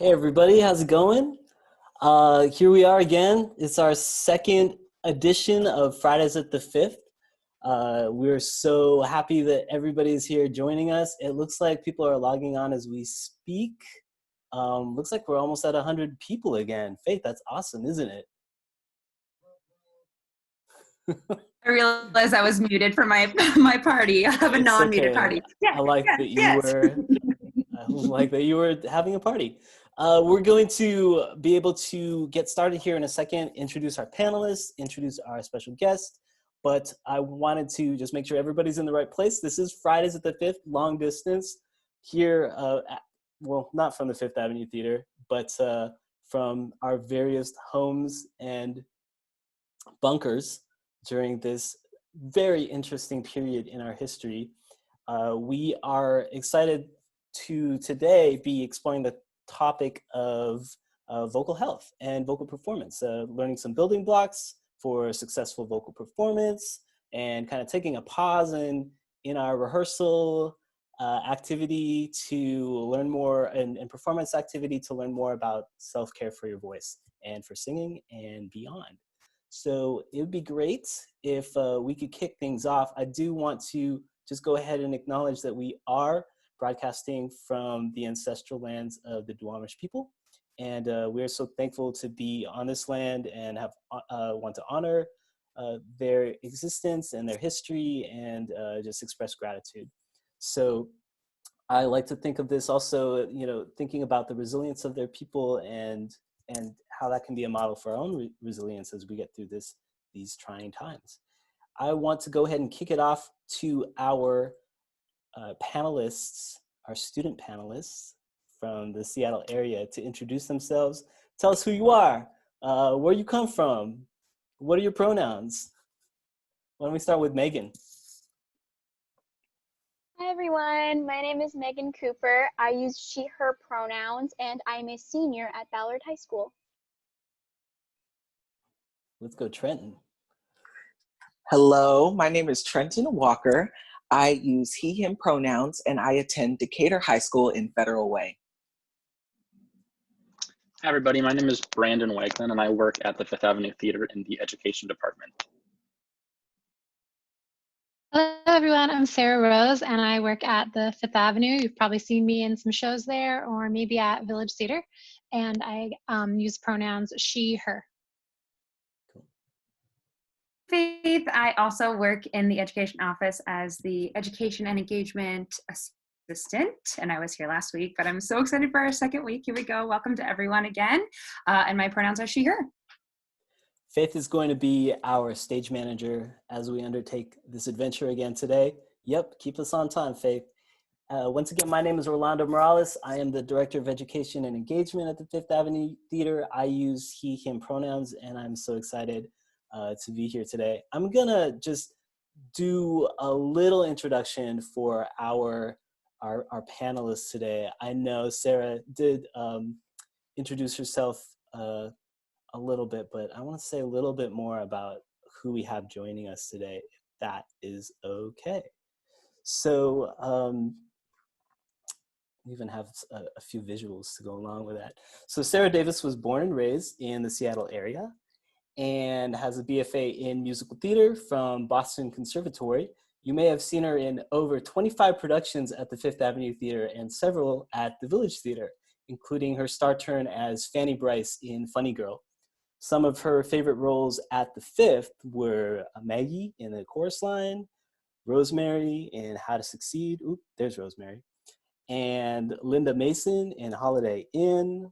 Hey everybody, how's it going? Here we are again. It's our second edition of Fridays at the Fifth. We're so happy that everybody's here joining us. It looks like people are logging on as we speak. Looks like we're almost at 100 people again. Faith, that's awesome, isn't it? I realized I was muted for my my party. I have a It's non-muted okay. party. Yes, I like yes, that you yes. were I like that you were having a party. We're going to be able to get started here in a second, introduce our panelists, introduce our special guest, but I wanted to just make sure everybody's in the right place. This is Fridays at the Fifth, long distance, here, well, not from the Fifth Avenue Theater, but from our various homes and bunkers during this very interesting period in our history. We are excited to today be exploring the topic of vocal health and vocal performance, learning some building blocks for successful vocal performance, and kind of taking a pause in our rehearsal activity to learn more, and performance activity to learn more about self-care for your voice and for singing and beyond. So it would be great if we could kick things off. I do want to just go ahead and acknowledge that we are broadcasting from the ancestral lands of the Duwamish people. And we are so thankful to be on this land and have want to honor their existence and their history and just express gratitude. So I like to think of this also, thinking about the resilience of their people and how that can be a model for our own resilience as we get through these trying times. I want to go ahead and kick it off to our panelists, our student panelists from the Seattle area, to introduce themselves. Tell us who you are, where you come from, what are your pronouns? Why don't we start with Megan? Hi everyone, my name is Megan Cooper. I use she, her pronouns, and I'm a senior at Ballard High School. Let's go, Trenton. Hello, my name is Trenton Walker. I use he, him pronouns, and I attend Decatur High School in Federal Way. Hi everybody, my name is Brandon Wakeland and I work at the Fifth Avenue Theater in the Education Department. Hello everyone, I'm Sarah Rose and I work at the Fifth Avenue. You've probably seen me in some shows there or maybe at Village Theater. And I use pronouns she, her. Faith, I also work in the education office as the education and engagement assistant, and I was here last week, but I'm so excited for our second week. Here we go. Welcome to everyone again. And my pronouns are she, her. Faith is going to be our stage manager as we undertake this adventure again today. Yep, keep us on time, Faith. Once again, my name is Orlando Morales. I am the Director of Education and Engagement at the Fifth Avenue Theater. I use he, him pronouns, and I'm so excited to be here today. I'm gonna just do a little introduction for our panelists today. I know Sarah did introduce herself a little bit, but I want to say a little bit more about who we have joining us today, if that is okay. So we even have a few visuals to go along with that. So Sarah Davis was born and raised in the Seattle area and has a BFA in musical theater from Boston Conservatory. You may have seen her in over 25 productions at the Fifth Avenue Theater and several at the Village Theater, including her star turn as Fanny Bryce in Funny Girl. Some of her favorite roles at the Fifth were Maggie in the chorus line, Rosemary in How to Succeed, oop, there's Rosemary, and Linda Mason in Holiday Inn,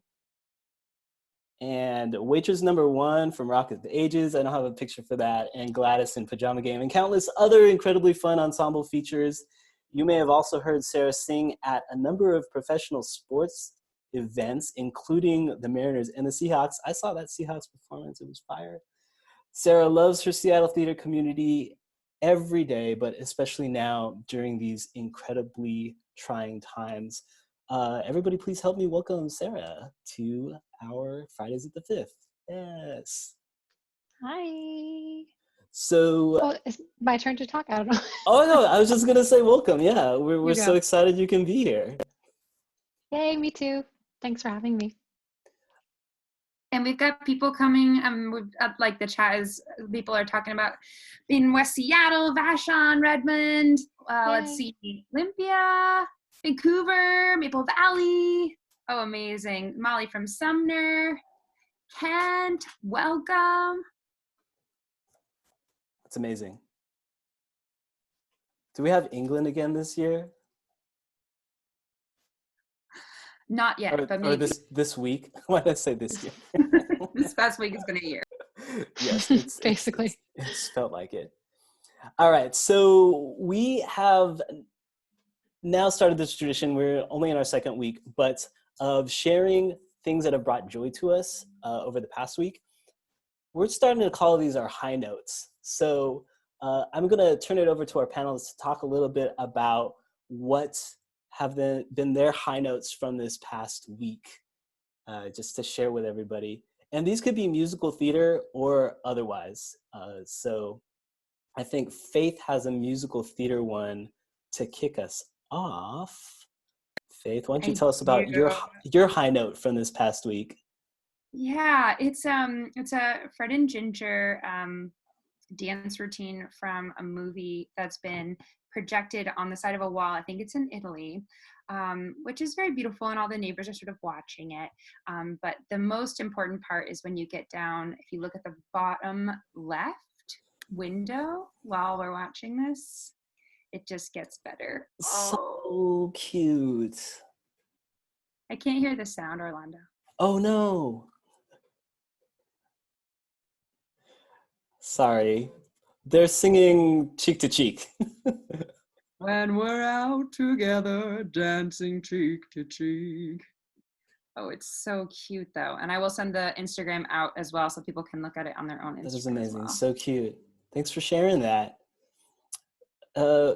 and Waitress Number 1 from Rock of the Ages, I don't have a picture for that, and Gladys in Pajama Game, and countless other incredibly fun ensemble features. You may have also heard Sarah sing at a number of professional sports events, including the Mariners and the Seahawks. I saw that Seahawks performance, it was fire. Sarah loves her Seattle theater community every day, but especially now during these incredibly trying times. Everybody please help me welcome Sarah to our Fridays at the Fifth. Yes. Hi. So. Oh, it's my turn to talk, I don't know. Oh no, I was just gonna say welcome. Yeah, we're so go. excited you can be here. Yay, me too. Thanks for having me. And we've got people coming, like the chat is, people are talking about in West Seattle, Vashon, Redmond, let's see, Olympia, Vancouver, Maple Valley. Oh, amazing. Molly from Sumner, Kent, welcome. That's amazing. Do we have England again this year? Not yet, but maybe. Or this week. Why did I say this year? This past week has been a year. Yes, basically. It's felt like it. All right, so we have now started this tradition. We're only in our second week, but of sharing things that have brought joy to us over the past week. We're starting to call these our high notes. So I'm going to turn it over to our panelists to talk a little bit about what have been their high notes from this past week, just to share with everybody. And these could be musical theater or otherwise. So I think Faith has a musical theater one to kick us off. Faith, why don't you tell us about your high note from this past week? Yeah, it's a Fred and Ginger dance routine from a movie that's been projected on the side of a wall. I think it's in Italy, which is very beautiful, and all the neighbors are sort of watching it. But the most important part is when you get down, if you look at the bottom left window while we're watching this, it just gets better. So cute. I can't hear the sound, Orlando. Oh no. Sorry. They're singing cheek to cheek. When we're out together, dancing cheek to cheek. Oh, it's so cute though. And I will send the Instagram out as well so people can look at it on their own Instagram. That is amazing. Well. So cute. Thanks for sharing that.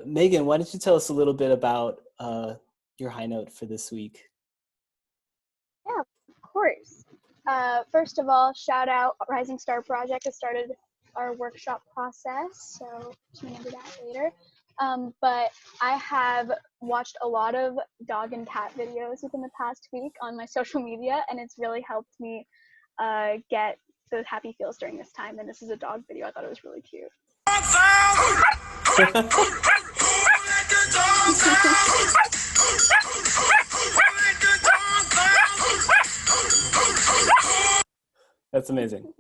Megan, why don't you tell us a little bit about your high note for this week? Yeah, of course. First of all, shout out Rising Star Project has started our workshop process, so tune into that later. But I have watched a lot of dog and cat videos within the past week on my social media, and it's really helped me get those happy feels during this time. And this is a dog video. I thought it was really cute. That's amazing.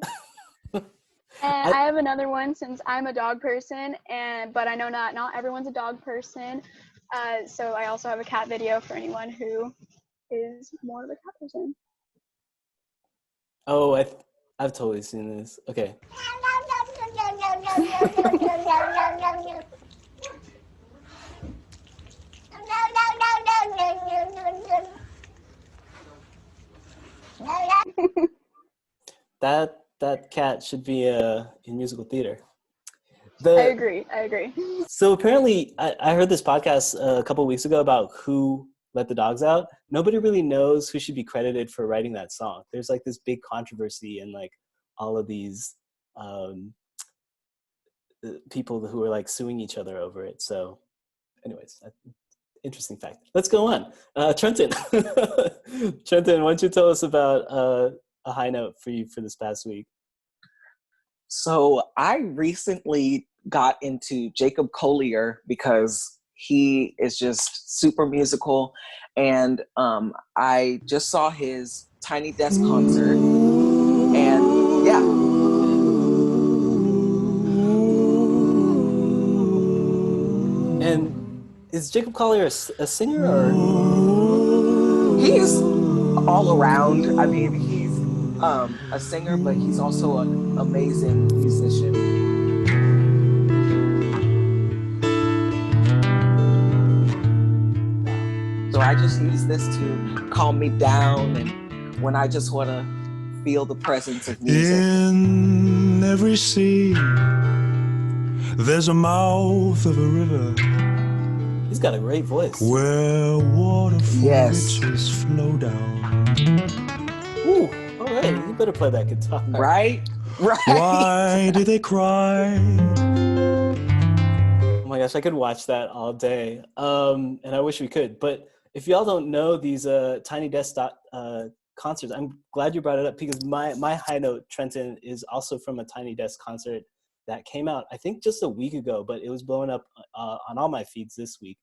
And I have another one, since I'm a dog person, but I know not everyone's a dog person. So I also have a cat video for anyone who is more of a cat person. Oh, I've totally seen this. Okay. That cat should be in musical theater. I agree. So apparently, I heard this podcast a couple of weeks ago about who let the dogs out. Nobody really knows who should be credited for writing that song. There's like this big controversy and like all of these people who are like suing each other over it. So anyways, interesting fact. Let's go on. Trenton, why don't you tell us about a high note for you for this past week? So I recently got into Jacob Collier because he is just super musical. And I just saw his Tiny Desk concert. And yeah. And is Jacob Collier a singer or? He's all around. I mean, he's a singer, but he's also an amazing musician. So I just use this to calm me down and when I just want to feel the presence of music. In every sea, there's a mouth of a river. He's got a great voice. Where waterfall riches flow down. Ooh, all right, you better play that guitar. Right? Why do they cry? Oh my gosh, I could watch that all day. And I wish we could. But if y'all don't know, these Tiny Desk concerts, I'm glad you brought it up because my high note, Trenton, is also from a Tiny Desk concert that came out, I think, just a week ago, but it was blowing up on all my feeds this week.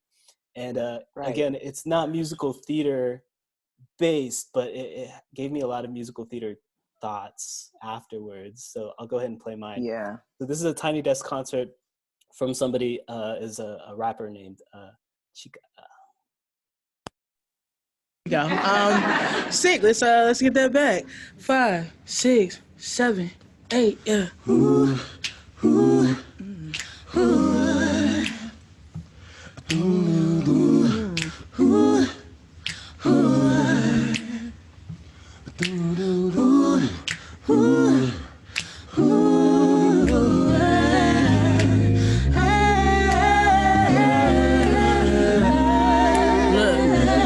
And again, it's not musical theater based, but it gave me a lot of musical theater thoughts afterwards. So I'll go ahead and play mine. Yeah. So this is a Tiny Desk concert from somebody is a rapper named Chica. Go. Sick. Let's get that back. 5, 6, 7, 8. Yeah. Ooh, ooh, ooh, ooh, ooh,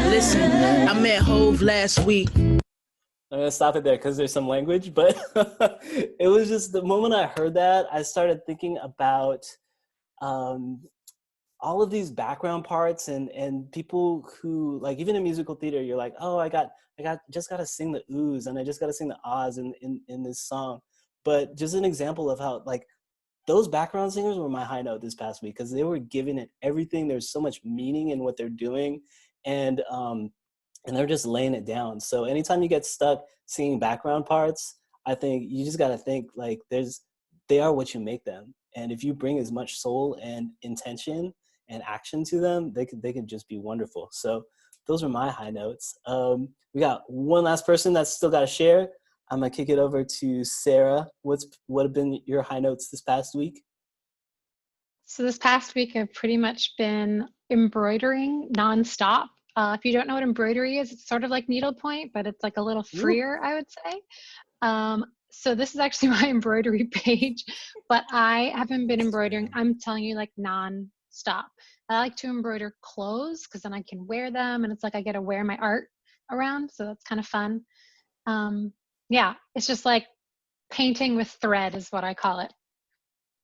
listen, I met Hove last week. I'm gonna stop it there because there's some language, but it was just the moment I heard that, I started thinking about all of these background parts and people who, like, even in musical theater, you're like, oh, I just gotta sing the oohs and I just gotta sing the ahs in this song. But just an example of how, like, those background singers were my high note this past week because they were giving it everything. There's so much meaning in what they're doing, and they're just laying it down. So anytime you get stuck singing background parts, I think you just got to think, like, they are what you make them. And if you bring as much soul and intention and action to them, they can just be wonderful. So those are my high notes. We got one last person that's still got to share. I'm gonna kick it over to Sarah. What have been your high notes this past week? So this past week, I've pretty much been embroidering nonstop. If you don't know what embroidery is, it's sort of like needlepoint, but it's like a little freer, I would say. So this is actually my embroidery page, but I haven't been embroidering, I'm telling you, like non-stop. I like to embroider clothes because then I can wear them and it's like I get to wear my art around, so that's kind of fun. Yeah, it's just like painting with thread is what I call it.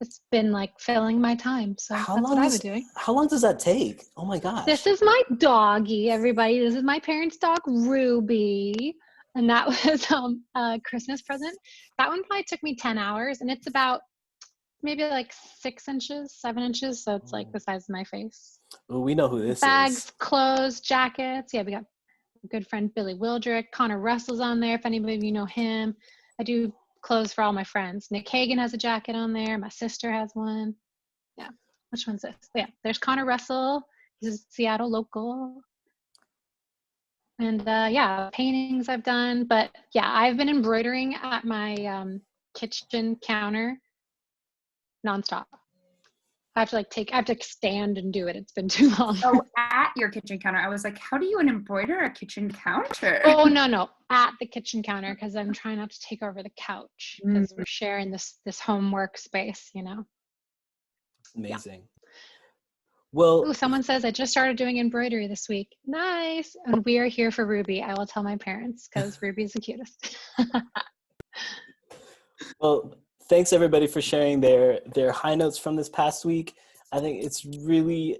It's been like filling my time, so that's what I've been doing. How long does that take? Oh my gosh. This is my doggie, everybody. This is my parents' dog, Ruby. And that was a Christmas present. That one probably took me 10 hours, and it's about maybe like 6 inches, 7 inches. So it's like the size of my face. Well, we know who this Bags, is. clothes, jackets. Yeah, we got a good friend, Billy Wildrick. Connor Russell's on there, if anybody of you know him. I do clothes for all my friends. Nick Hagan has a jacket on there. My sister has one. Yeah. Which one's this? Yeah, there's Connor Russell. He's a Seattle local. And yeah, paintings I've done. But yeah, I've been embroidering at my kitchen counter nonstop. I have to stand and do it. It's been too long. Oh, at your kitchen counter. I was like, how do you embroider a kitchen counter? Oh, no. At the kitchen counter, because I'm trying not to take over the couch because we're sharing this home workspace, you know. Amazing. Yeah. Well, someone says I just started doing embroidery this week. Nice. And we are here for Ruby. I will tell my parents because Ruby's the cutest. Well, thanks everybody for sharing their high notes from this past week. I think it's really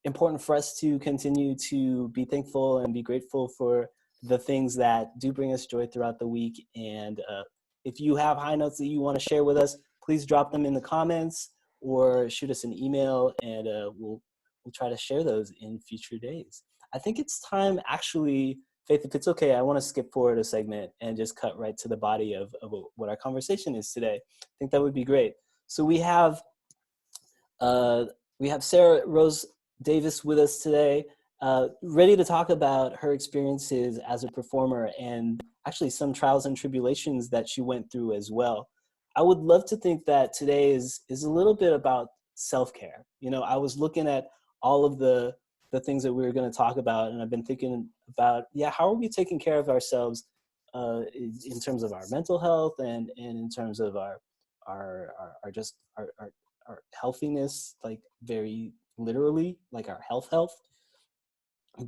important for us to continue to be thankful and be grateful for the things that do bring us joy throughout the week. And if you have high notes that you want to share with us, please drop them in the comments or shoot us an email, and we'll try to share those in future days. I think it's time, actually, Faith, if it's okay, I want to skip forward a segment and just cut right to the body of what our conversation is today. I think that would be great. So we have Sarah Rose Davis with us today, ready to talk about her experiences as a performer and actually some trials and tribulations that she went through as well. I would love to think that today is a little bit about self-care. You know, I was looking at all of the things that we were going to talk about, and I've been thinking about, how are we taking care of ourselves in terms of our mental health and in terms of our healthiness, like very literally, like our health.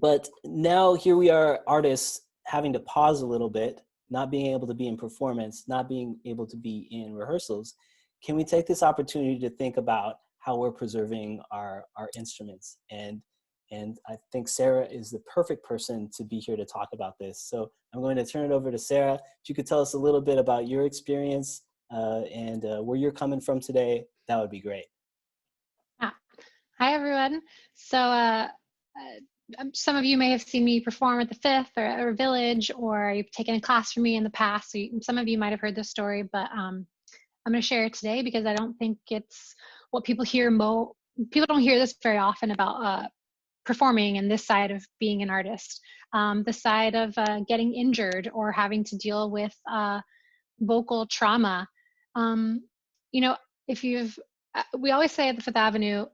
But now here we are, artists, having to pause a little bit, not being able to be in performance, not being able to be in rehearsals. Can we take this opportunity to think about how we're preserving our instruments? And And I think Sarah is the perfect person to be here to talk about this. So I'm going to turn it over to Sarah. If you could tell us a little bit about your experience and where you're coming from today, that would be great. Hi, everyone. So some of you may have seen me perform at the Fifth or Village, or you've taken a class from me in the past. So some of you might have heard this story, but I'm going to share it today because I don't think it's what people hear. People don't hear this very often about performing and this side of being an artist, the side of getting injured or having to deal with vocal trauma. You know, if we always say at the Fifth Avenue,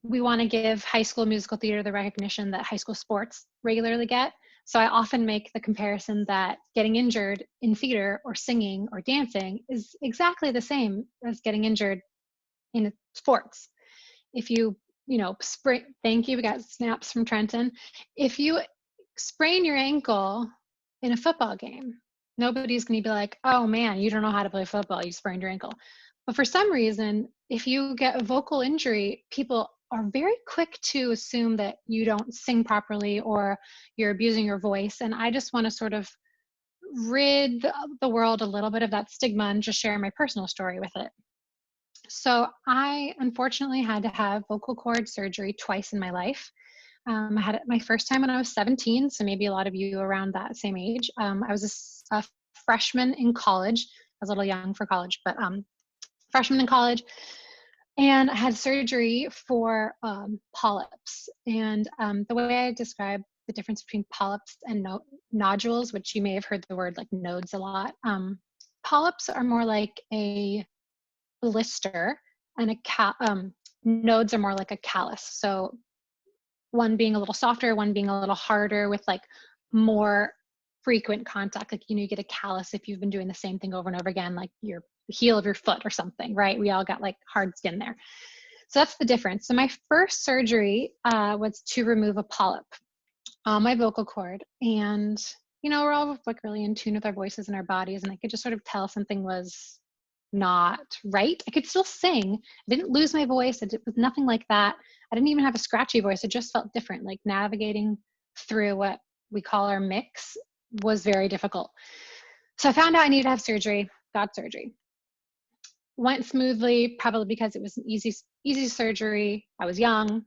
we want to give high school musical theater the recognition that high school sports regularly get. So I often make the comparison that getting injured in theater or singing or dancing is exactly the same as getting injured in sports. If you sprain, thank you, we got snaps from Trenton. If you sprain your ankle in a football game, nobody's going to be like, oh man, you don't know how to play football, you sprained your ankle. But for some reason, if you get a vocal injury, people are very quick to assume that you don't sing properly or you're abusing your voice. And I just want to sort of rid the world a little bit of that stigma and just share my personal story with it. So I unfortunately had to have vocal cord surgery twice in my life. I had it my first time when I was 17, so maybe a lot of you around that same age. I was a freshman in college. I was a little young for college, but freshman in college. And I had surgery for polyps. And the way I describe the difference between polyps and nodules, which you may have heard the word like nodes a lot. Polyps are more like a blister, and nodes are more like a callus. So one being a little softer, one being a little harder with like more frequent contact. Like, you get a callus if you've been doing the same thing over and over again, like your heel of your foot or something, right? We all got like hard skin there. So that's the difference. So my first surgery was to remove a polyp on my vocal cord. And, we're all like really in tune with our voices and our bodies. And I could just sort of tell something was not right. I could still sing. I didn't lose my voice. It was nothing like that. I didn't even have a scratchy voice. It just felt different. Like navigating through what we call our mix was very difficult. So I found out I needed to have surgery, got surgery. Went smoothly, probably because it was an easy surgery. I was young.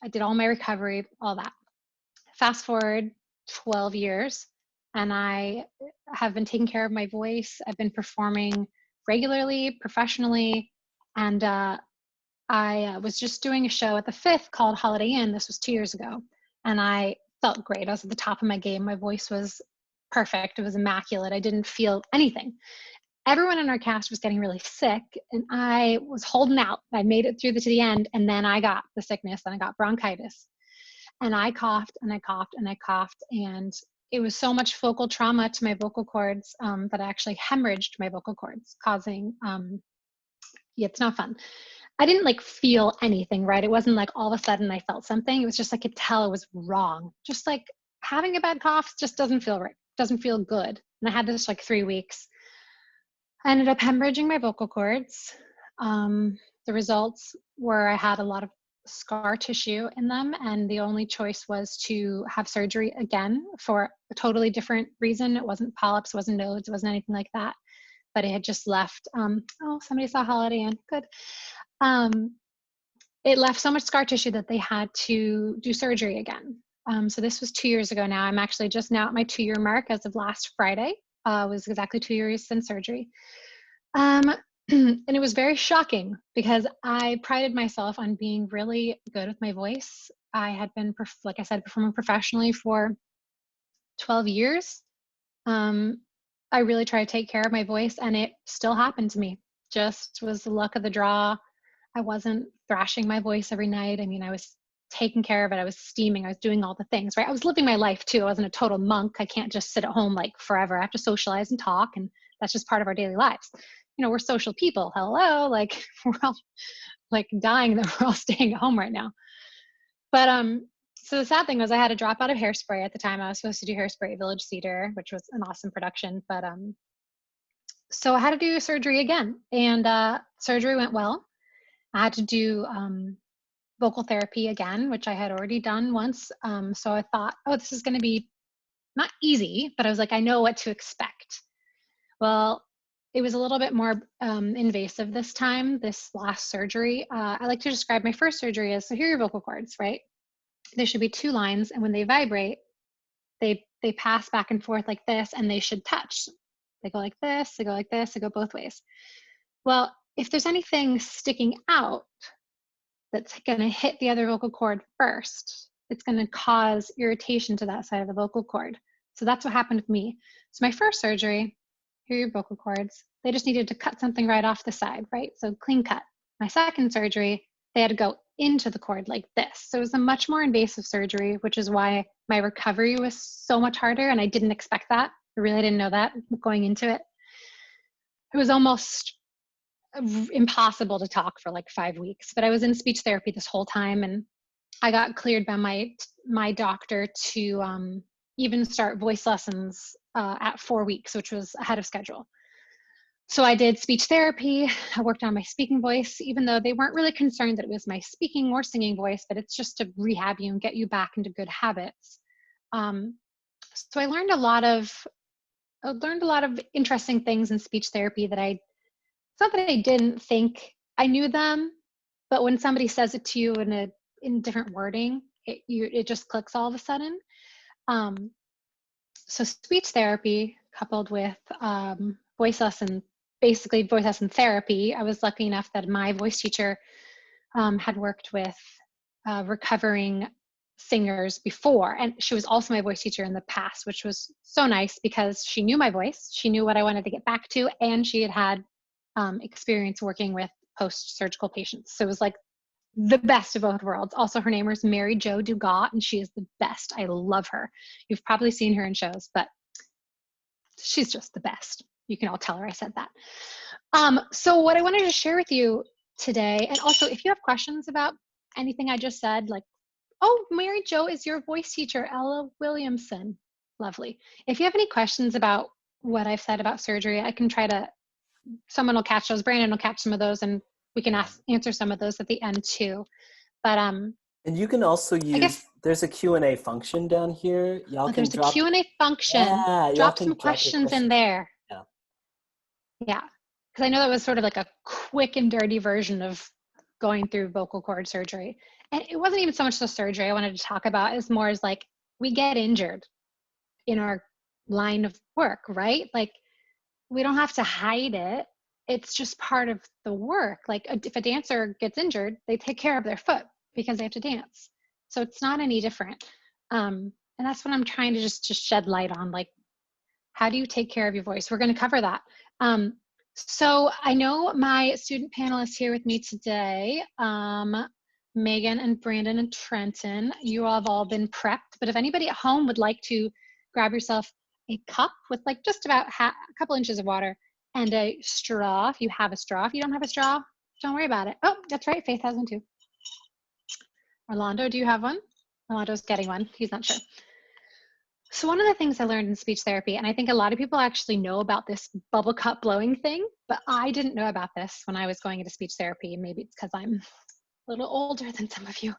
I did all my recovery, all that. Fast forward 12 years, and I have been taking care of my voice. I've been performing regularly, professionally, and I was just doing a show at the Fifth called Holiday Inn. This was 2 years ago, and I felt great. I was at the top of my game. My voice was perfect. It was immaculate. I didn't feel anything. Everyone in our cast was getting really sick, and I was holding out. I made it through to the end, and then I got the sickness, and I got bronchitis. And I coughed, and I coughed, and I coughed, and it was so much focal trauma to my vocal cords that I actually hemorrhaged my vocal cords, causing, it's not fun. I didn't like feel anything, right? It wasn't like all of a sudden I felt something. It was just I could tell it was wrong. Just like having a bad cough just doesn't feel right, doesn't feel good. And I had this like 3 weeks. I ended up hemorrhaging my vocal cords. The results were I had a lot of scar tissue in them, and the only choice was to have surgery again for a totally different reason. It wasn't polyps, wasn't nodes, it wasn't anything like that, but it had just left. Oh, somebody saw Holiday Inn, good. It left so much scar tissue that they had to do surgery again. So this was 2 years ago now. I'm actually just now at my 2-year mark as of last Friday. It was exactly 2 years since surgery. And it was very shocking because I prided myself on being really good with my voice. I had been, like I said, performing professionally for 12 years. I really tried to take care of my voice, and it still happened to me. Just was the luck of the draw. I wasn't thrashing my voice every night. I mean, I was taking care of it. I was steaming. I was doing all the things, right? I was living my life too. I wasn't a total monk. I can't just sit at home like forever. I have to socialize and talk, and that's just part of our daily lives. We're social people. Hello, like we're all like dying that we're all staying at home right now. But so the sad thing was I had to drop out of Hairspray at the time. I was supposed to do Hairspray at Village Theater, which was an awesome production. But so I had to do surgery again, and surgery went well. I had to do vocal therapy again, which I had already done once. So I thought, oh, this is going to be not easy, but I was like, I know what to expect. Well, it was a little bit more invasive this time, this last surgery. I like to describe my first surgery as, so here are your vocal cords, right? There should be 2 lines, and when they vibrate, they pass back and forth like this, and they should touch. They go like this, they go like this, they go both ways. Well, if there's anything sticking out that's going to hit the other vocal cord first, it's going to cause irritation to that side of the vocal cord. So that's what happened with me. So my first surgery, here are your vocal cords. They just needed to cut something right off the side, right? So clean cut. My second surgery, they had to go into the cord like this. So it was a much more invasive surgery, which is why my recovery was so much harder, and I didn't expect that. I really didn't know that going into it. It was almost impossible to talk for like 5 weeks, but I was in speech therapy this whole time, and I got cleared by my doctor to even start voice lessons at 4 weeks, which was ahead of schedule. So I did speech therapy. I worked on my speaking voice, even though they weren't really concerned that it was my speaking or singing voice, but it's just to rehab you and get you back into good habits. So I learned a lot of interesting things in speech therapy that it's not that I didn't think I knew them, but when somebody says it to you in different wording, it just clicks all of a sudden. So speech therapy coupled with voice lesson therapy. I was lucky enough that my voice teacher had worked with recovering singers before, and she was also my voice teacher in the past, which was so nice because she knew my voice, she knew what I wanted to get back to, and she had experience working with post-surgical patients. So it was like the best of both worlds. Also, her name was Mary Jo Dugas, and she is the best. I love her. You've probably seen her in shows, but she's just the best. You can all tell her I said that. So what I wanted to share with you today, and also if you have questions about anything I just said, like, oh, Mary Jo is your voice teacher, Ella Williamson. Lovely. If you have any questions about what I've said about surgery, I can try to, someone will catch those, Brandon will catch some of those, and we can answer some of those at the end too. But and you can also use, there's a Q&A function down here. Y'all can there's drop, a Q&A function. yeah, Drop some questions in there. Yeah. Yeah, because I know that was sort of like a quick and dirty version of going through vocal cord surgery. And it wasn't even so much the surgery I wanted to talk about, as more as like, we get injured in our line of work, right? Like, we don't have to hide it. It's just part of the work. Like if a dancer gets injured, they take care of their foot because they have to dance. So it's not any different. And that's what I'm trying to just shed light on. Like, how do you take care of your voice? We're going to cover that. So I know my student panelists here with me today, Megan and Brandon and Trenton, you all have all been prepped, but if anybody at home would like to grab yourself a cup with like just about a couple inches of water and a straw, if you have a straw. If you don't have a straw, don't worry about it. Oh, that's right, Faith has one too. Orlando, do you have one? Orlando's getting one, he's not sure. So one of the things I learned in speech therapy, and I think a lot of people actually know about this bubble cup blowing thing, but I didn't know about this when I was going into speech therapy. Maybe it's because I'm a little older than some of you.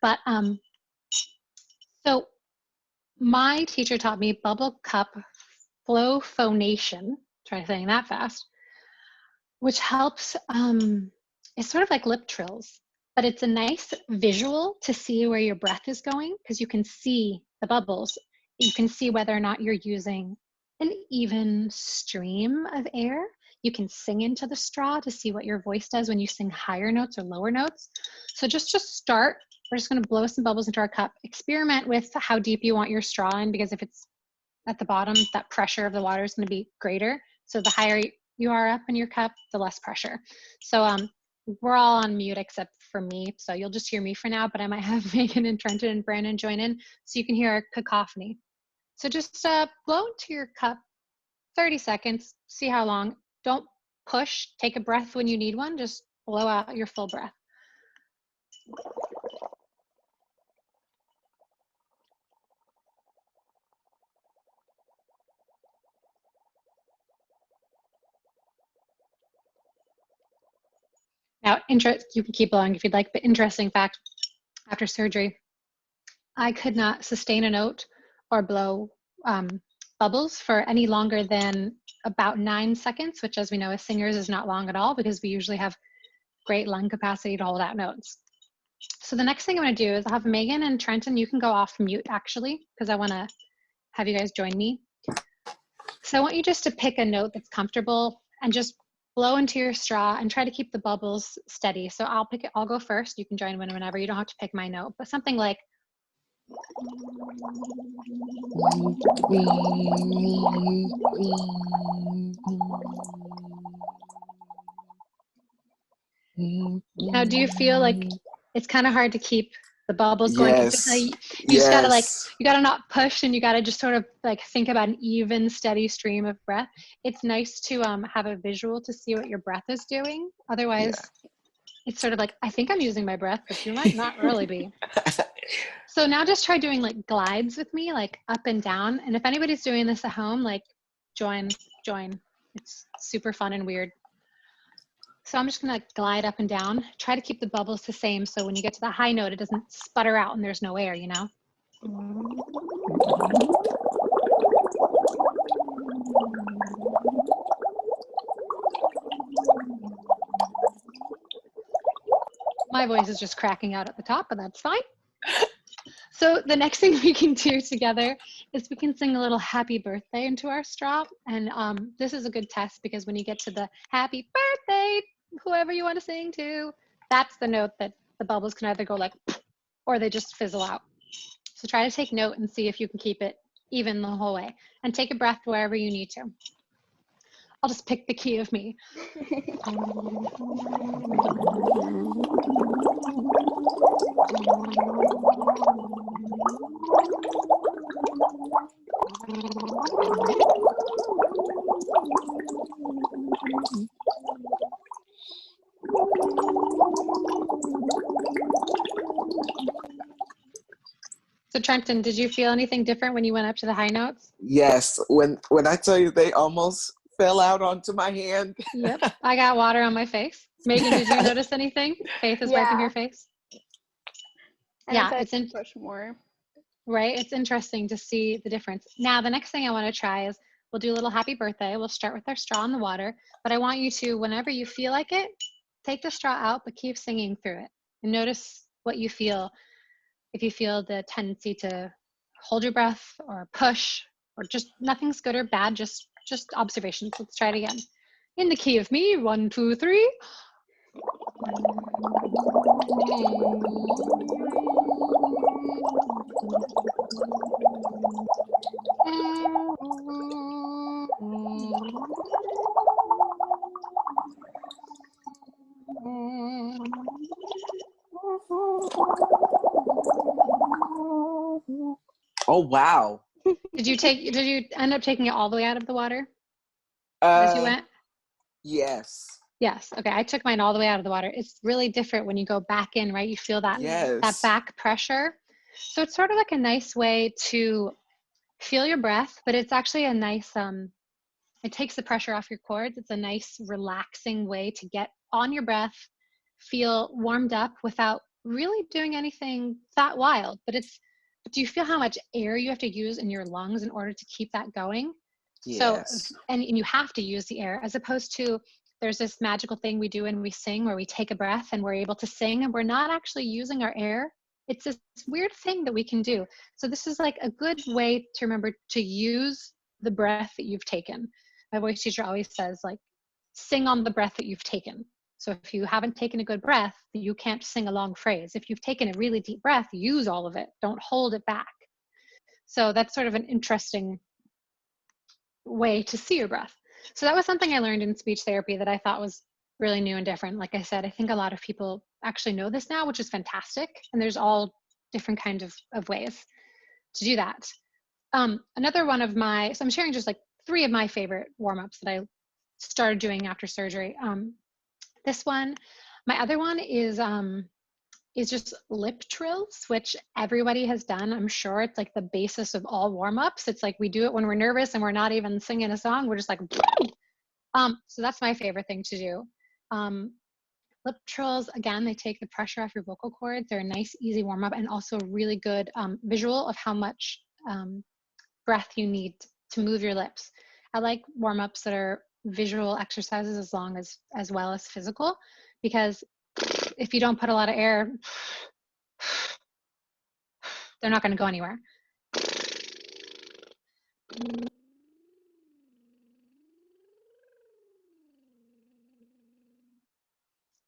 But so my teacher taught me bubble cup flow phonation, try saying that fast, which helps, it's sort of like lip trills, but it's a nice visual to see where your breath is going because you can see the bubbles. You can see whether or not you're using an even stream of air. You can sing into the straw to see what your voice does when you sing higher notes or lower notes. So just to start, we're just going to blow some bubbles into our cup. Experiment with how deep you want your straw in, because if it's at the bottom, that pressure of the water is going to be greater. So the higher you are up in your cup, the less pressure. So we're all on mute except for me. So you'll just hear me for now, but I might have Megan and Trenton and Brandon join in so you can hear our cacophony. So just blow into your cup 30 seconds, see how long. Don't push, take a breath when you need one, just blow out your full breath. Now, you can keep going if you'd like, but interesting fact, after surgery, I could not sustain a note or blow bubbles for any longer than about 9 seconds, which, as we know, as singers is not long at all because we usually have great lung capacity to hold out notes. So the next thing I'm going to do is I'll have Megan and Trenton, you can go off mute actually, because I want to have you guys join me. So I want you just to pick a note that's comfortable and just blow into your straw and try to keep the bubbles steady. So I'll pick it, I'll go first. You can join whenever. You don't have to pick my note, but something like now, do you feel like it's kind of hard to keep the bubbles going? Yes. You Yes. just gotta you gotta not push, and you gotta just sort of like think about an even, steady stream of breath. It's nice to have a visual to see what your breath is doing. Otherwise, it's sort of like, I think I'm using my breath, but you might not really be. So now just try doing like glides with me, like up and down. And if anybody's doing this at home, like join. It's super fun and weird. So I'm just gonna glide up and down, try to keep the bubbles the same. So when you get to the high note, it doesn't sputter out and there's no air, you know? My voice is just cracking out at the top, but that's fine. So the next thing we can do together is we can sing a little happy birthday into our straw. And this is a good test because when you get to the happy birthday, whoever you want to sing to, that's the note that the bubbles can either go like, or they just fizzle out. So try to take note and see if you can keep it even the whole way. And take a breath wherever you need to. I'll just pick the key of me. So Trenton, did you feel anything different when you went up to the high notes? Yes. When I tell you they almost fell out onto my hand. Yep. I got water on my face. Megan, did you notice anything? Faith is wiping her face. And Yeah, it's push more. Right? It's interesting to see the difference. Now, the next thing I want to try is we'll do a little happy birthday. We'll start with our straw in the water, but I want you to, whenever you feel like it, take the straw out, but keep singing through it. And notice what you feel. If you feel the tendency to hold your breath or push, or just nothing's good or bad, just observations. Let's try it again. In the key of me, 1, 2, 3. Oh wow. Did you end up taking it all the way out of the water as you went? Yes. Yes. Okay. I took mine all the way out of the water. It's really different when you go back in, right? You feel that that back pressure. So it's sort of like a nice way to feel your breath, but it's actually a nice it takes the pressure off your cords. It's a nice relaxing way to get on your breath, feel warmed up without really doing anything that wild. But do you feel how much air you have to use in your lungs in order to keep that going? Yes. So, and you have to use the air, as opposed to there's this magical thing we do when we sing where we take a breath and we're able to sing and we're not actually using our air. It's this weird thing that we can do. So this is like a good way to remember to use the breath that you've taken. My voice teacher always says, like, sing on the breath that you've taken. So if you haven't taken a good breath, you can't sing a long phrase. If you've taken a really deep breath, use all of it. Don't hold it back. So that's sort of an interesting way to see your breath. So that was something I learned in speech therapy that I thought was really new and different. Like I said, I think a lot of people actually know this now, which is fantastic. And there's all different kinds of ways to do that. Another one of my, so I'm sharing just like 3 of my favorite warm-ups that I started doing after surgery. This one, my other one is just lip trills, which everybody has done. I'm sure it's like the basis of all warm-ups. It's like we do it when we're nervous and we're not even singing a song. We're just like, so that's my favorite thing to do. Lip trills, again, they take the pressure off your vocal cords. They're a nice, easy warm-up, and also a really good visual of how much breath you need to move your lips. I like warm-ups that are visual exercises as well as physical, because if you don't put a lot of air, they're not going to go anywhere.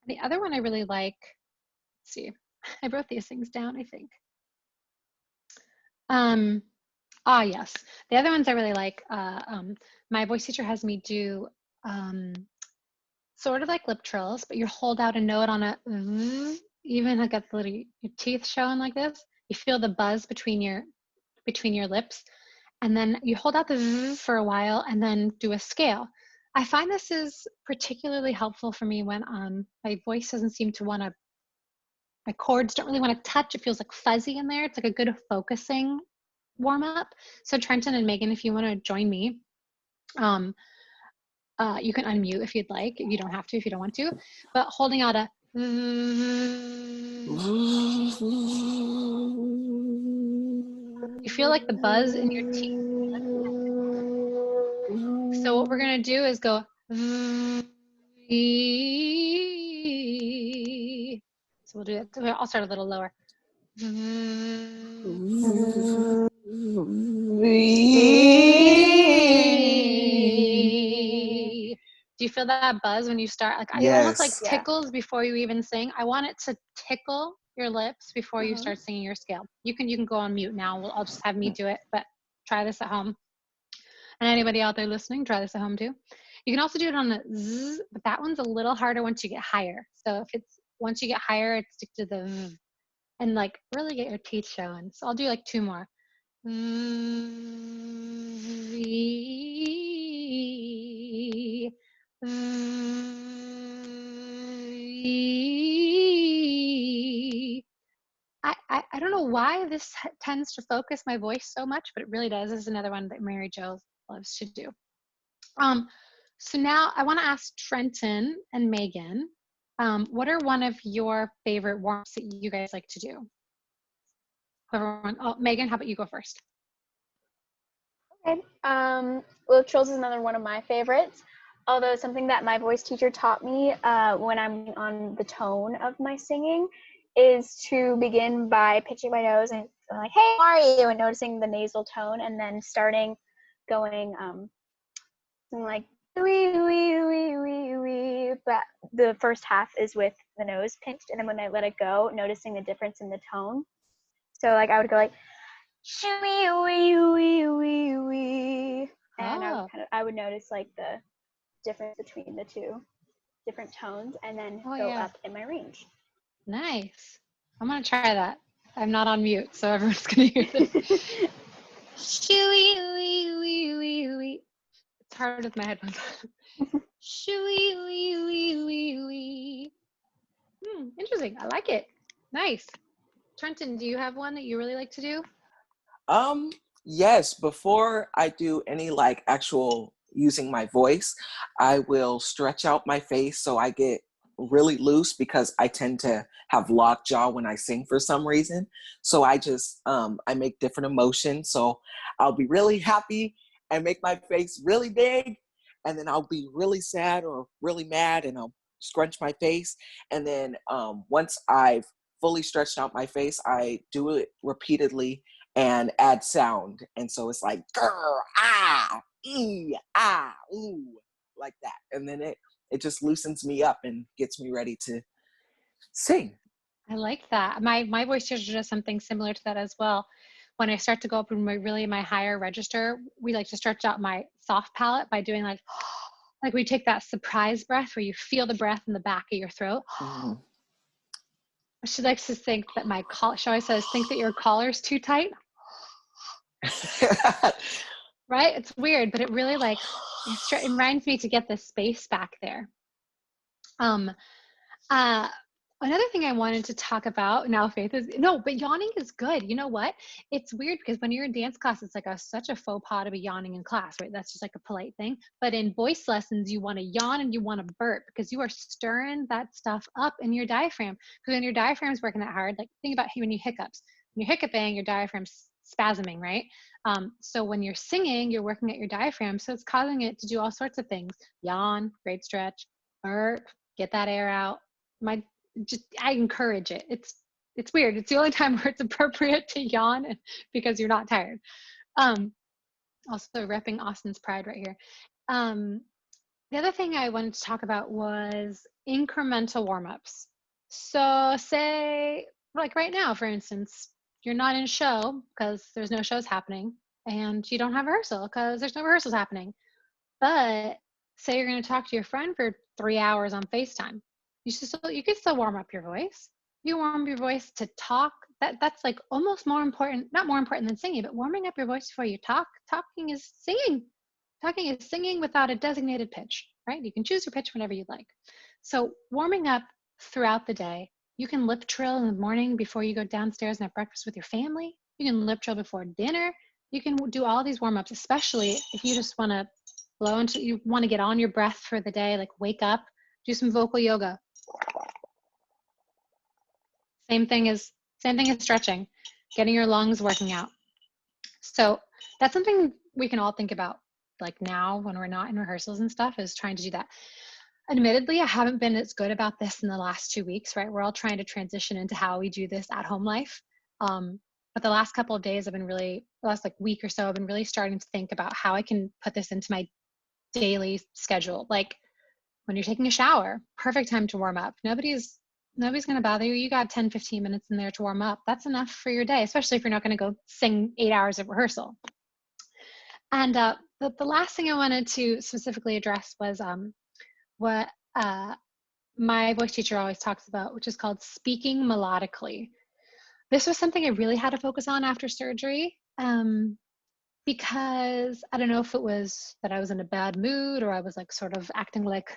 The other one I really like, let's see, I wrote these things down, I think. Yes, the other ones I really like, my voice teacher has me do sort of like lip trills, but you hold out a note on a, even like got the little, your teeth showing like this, you feel the buzz between your lips, and then you hold out the for a while and then do a scale. I find this is particularly helpful for me when my voice doesn't seem to want to, my cords don't really want to touch. It feels like fuzzy in there. It's like a good focusing warm up. So Trenton and Megan, if you want to join me, you can unmute if you'd like. You don't have to if you don't want to, but holding out a you feel like the buzz in your teeth. So what we're going to do is go so we'll do it. I'll start a little lower. Do you feel that buzz when you start? Like, it almost like tickles before you even sing. I want it to tickle your lips before you start singing your scale. You can go on mute now. I'll just have me do it, but try this at home. And anybody out there listening, try this at home too. You can also do it on the zzz, but that one's a little harder once you get higher. So if it's, once you get higher, it's stick to the zzz, and like really get your teeth showing. So I'll do like 2 more. I don't know why this tends to focus my voice so much, but it really does. This is another one that Mary Jo loves to do. So now I want to ask Trenton and Megan, what are one of your favorite warm-ups that you guys like to do? Megan, how about you go first? Okay. Well, Trills is another one of my favorites. Although something that my voice teacher taught me when I'm on the tone of my singing is to begin by pitching my nose and like, hey, how are you? And noticing the nasal tone, and then starting going something like, wee, wee, wee, wee, wee. But the first half is with the nose pinched, and then when I let it go, noticing the difference in the tone. So like I would go like, wee, wee, wee, wee, wee. And I would notice like the difference between the 2 different tones, and then go up in my range. Nice. I'm gonna try that. I'm not on mute, so everyone's gonna hear this. Shoo-wee, wee, wee, wee, wee. It's hard with my headphones on. Shoo-wee, wee, wee, wee, wee. Interesting. I like it. Nice. Trenton, do you have one that you really like to do? Yes, before I do any like actual using my voice, I will stretch out my face so I get really loose, because I tend to have locked jaw when I sing for some reason. So I just, I make different emotions. So I'll be really happy and make my face really big, and then I'll be really sad or really mad and I'll scrunch my face. And then once I've fully stretched out my face, I do it repeatedly and add sound. And so it's like, grr, ah, ee, ah, ooh, like that. And then it just loosens me up and gets me ready to sing. I like that. My voice teacher does something similar to that as well. When I start to go up in my higher register, we like to stretch out my soft palate by doing like we take that surprise breath where you feel the breath in the back of your throat. Mm-hmm. She likes to think that my collar, she always says, think that your collar's too tight. Right? It's weird, but it really like, it reminds me to get the space back there. Another thing I wanted to talk about now, Faith, is no, but yawning is good. You know what? It's weird because when you're in dance class, it's like such a faux pas to be yawning in class, right? That's just like a polite thing. But in voice lessons, you want to yawn and you want to burp because you are stirring that stuff up in your diaphragm. Because when your diaphragm's working that hard, like think about when you hiccups. When you're hiccuping, your diaphragm's spasming, right? So when you're singing, you're working at your diaphragm. So it's causing it to do all sorts of things. Yawn, great stretch, burp, get that air out. I encourage it. It's weird. It's the only time where it's appropriate to yawn because you're not tired. Also repping Austen's pride right here. The other thing I wanted to talk about was incremental warm-ups. So say, like right now, for instance, you're not in a show because there's no shows happening, and you don't have rehearsal because there's no rehearsals happening. But say you're going to talk to your friend for 3 hours on FaceTime. You could still warm up your voice. You warm up your voice to talk. That's like almost more important, not more important than singing, but warming up your voice before you talk. Talking is singing. Talking is singing without a designated pitch, right? You can choose your pitch whenever you like. So warming up throughout the day. You can lip trill in the morning before you go downstairs and have breakfast with your family. You can lip trill before dinner. You can do all these warm-ups, especially if you just want to blow into, you want to get on your breath for the day, like wake up, do some vocal yoga. Same thing as stretching, getting your lungs working out. So that's something we can all think about, like now when we're not in rehearsals and stuff, is trying to do that. Admittedly, I haven't been as good about this in the last 2 weeks, right? We're all trying to transition into how we do this at home life. But the last couple of days the last like week or so, I've been really starting to think about how I can put this into my daily schedule. Like when you're taking a shower, perfect time to warm up. Nobody's going to bother you. You got 10, 15 minutes in there to warm up. That's enough for your day, especially if you're not going to go sing 8 hours of rehearsal. And the last thing I wanted to specifically address was what my voice teacher always talks about, which is called speaking melodically. This was something I really had to focus on after surgery because I don't know if it was that I was in a bad mood or I was like sort of acting like,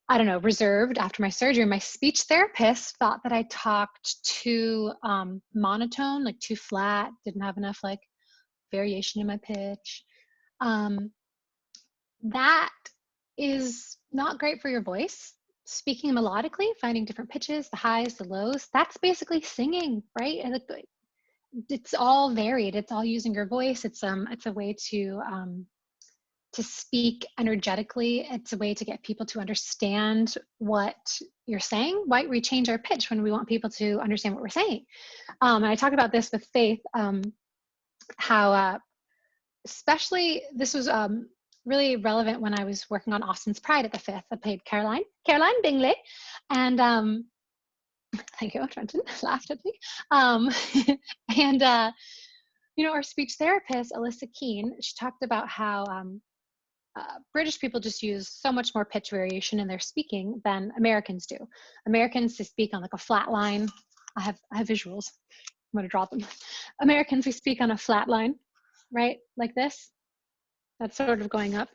I don't know, reserved after my surgery. My speech therapist thought that I talked too monotone, like too flat, didn't have enough like variation in my pitch. That is not great for your voice. Speaking melodically, finding different pitches, the highs, the lows, that's basically singing, right? And it's all varied. It's all using your voice. It's a way to speak energetically. It's a way to get people to understand what you're saying. Why we change our pitch when we want people to understand what we're saying. And I talked about this with Faith, how especially this was really relevant when I was working on Austen's Pride at the Fifth. I played Caroline Bingley, and thank you, Trenton laughed at me. And our speech therapist, Alyssa Keene, she talked about how British people just use so much more pitch variation in their speaking than Americans do. Americans, they speak on like a flat line. I have visuals. I'm going to draw them. Americans, we speak on a flat line, right? Like this. That's sort of going up.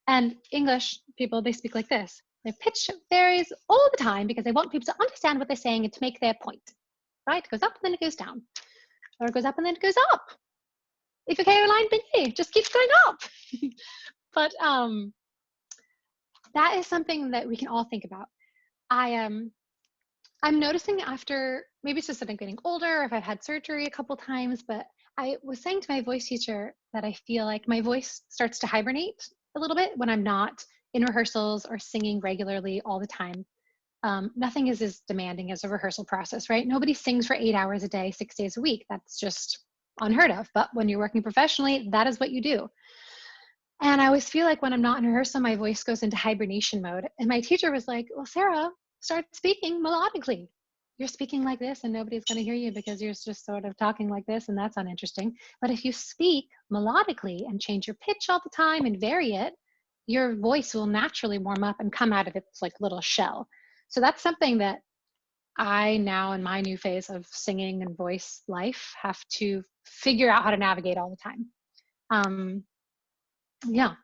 And English people, they speak like this. Their pitch varies all the time because they want people to understand what they're saying and to make their point, right? It goes up and then it goes down. Or it goes up and then it goes up. If you're Caroline Bingley, it just keeps going up. But that is something that we can all think about. I'm noticing after, maybe it's just that I'm getting older, if I've had surgery a couple times, but I was saying to my voice teacher that I feel like my voice starts to hibernate a little bit when I'm not in rehearsals or singing regularly all the time. Nothing is as demanding as a rehearsal process, right? Nobody sings for 8 hours a day, 6 days a week. That's just unheard of. But when you're working professionally, that is what you do. And I always feel like when I'm not in rehearsal, my voice goes into hibernation mode. And my teacher was like, well, Sarah, start speaking melodically. You're speaking like this and nobody's going to hear you because you're just sort of talking like this and that's uninteresting. But if you speak melodically and change your pitch all the time and vary it, your voice will naturally warm up and come out of its like little shell. So that's something that I now in my new phase of singing and voice life have to figure out how to navigate all the time. Yeah.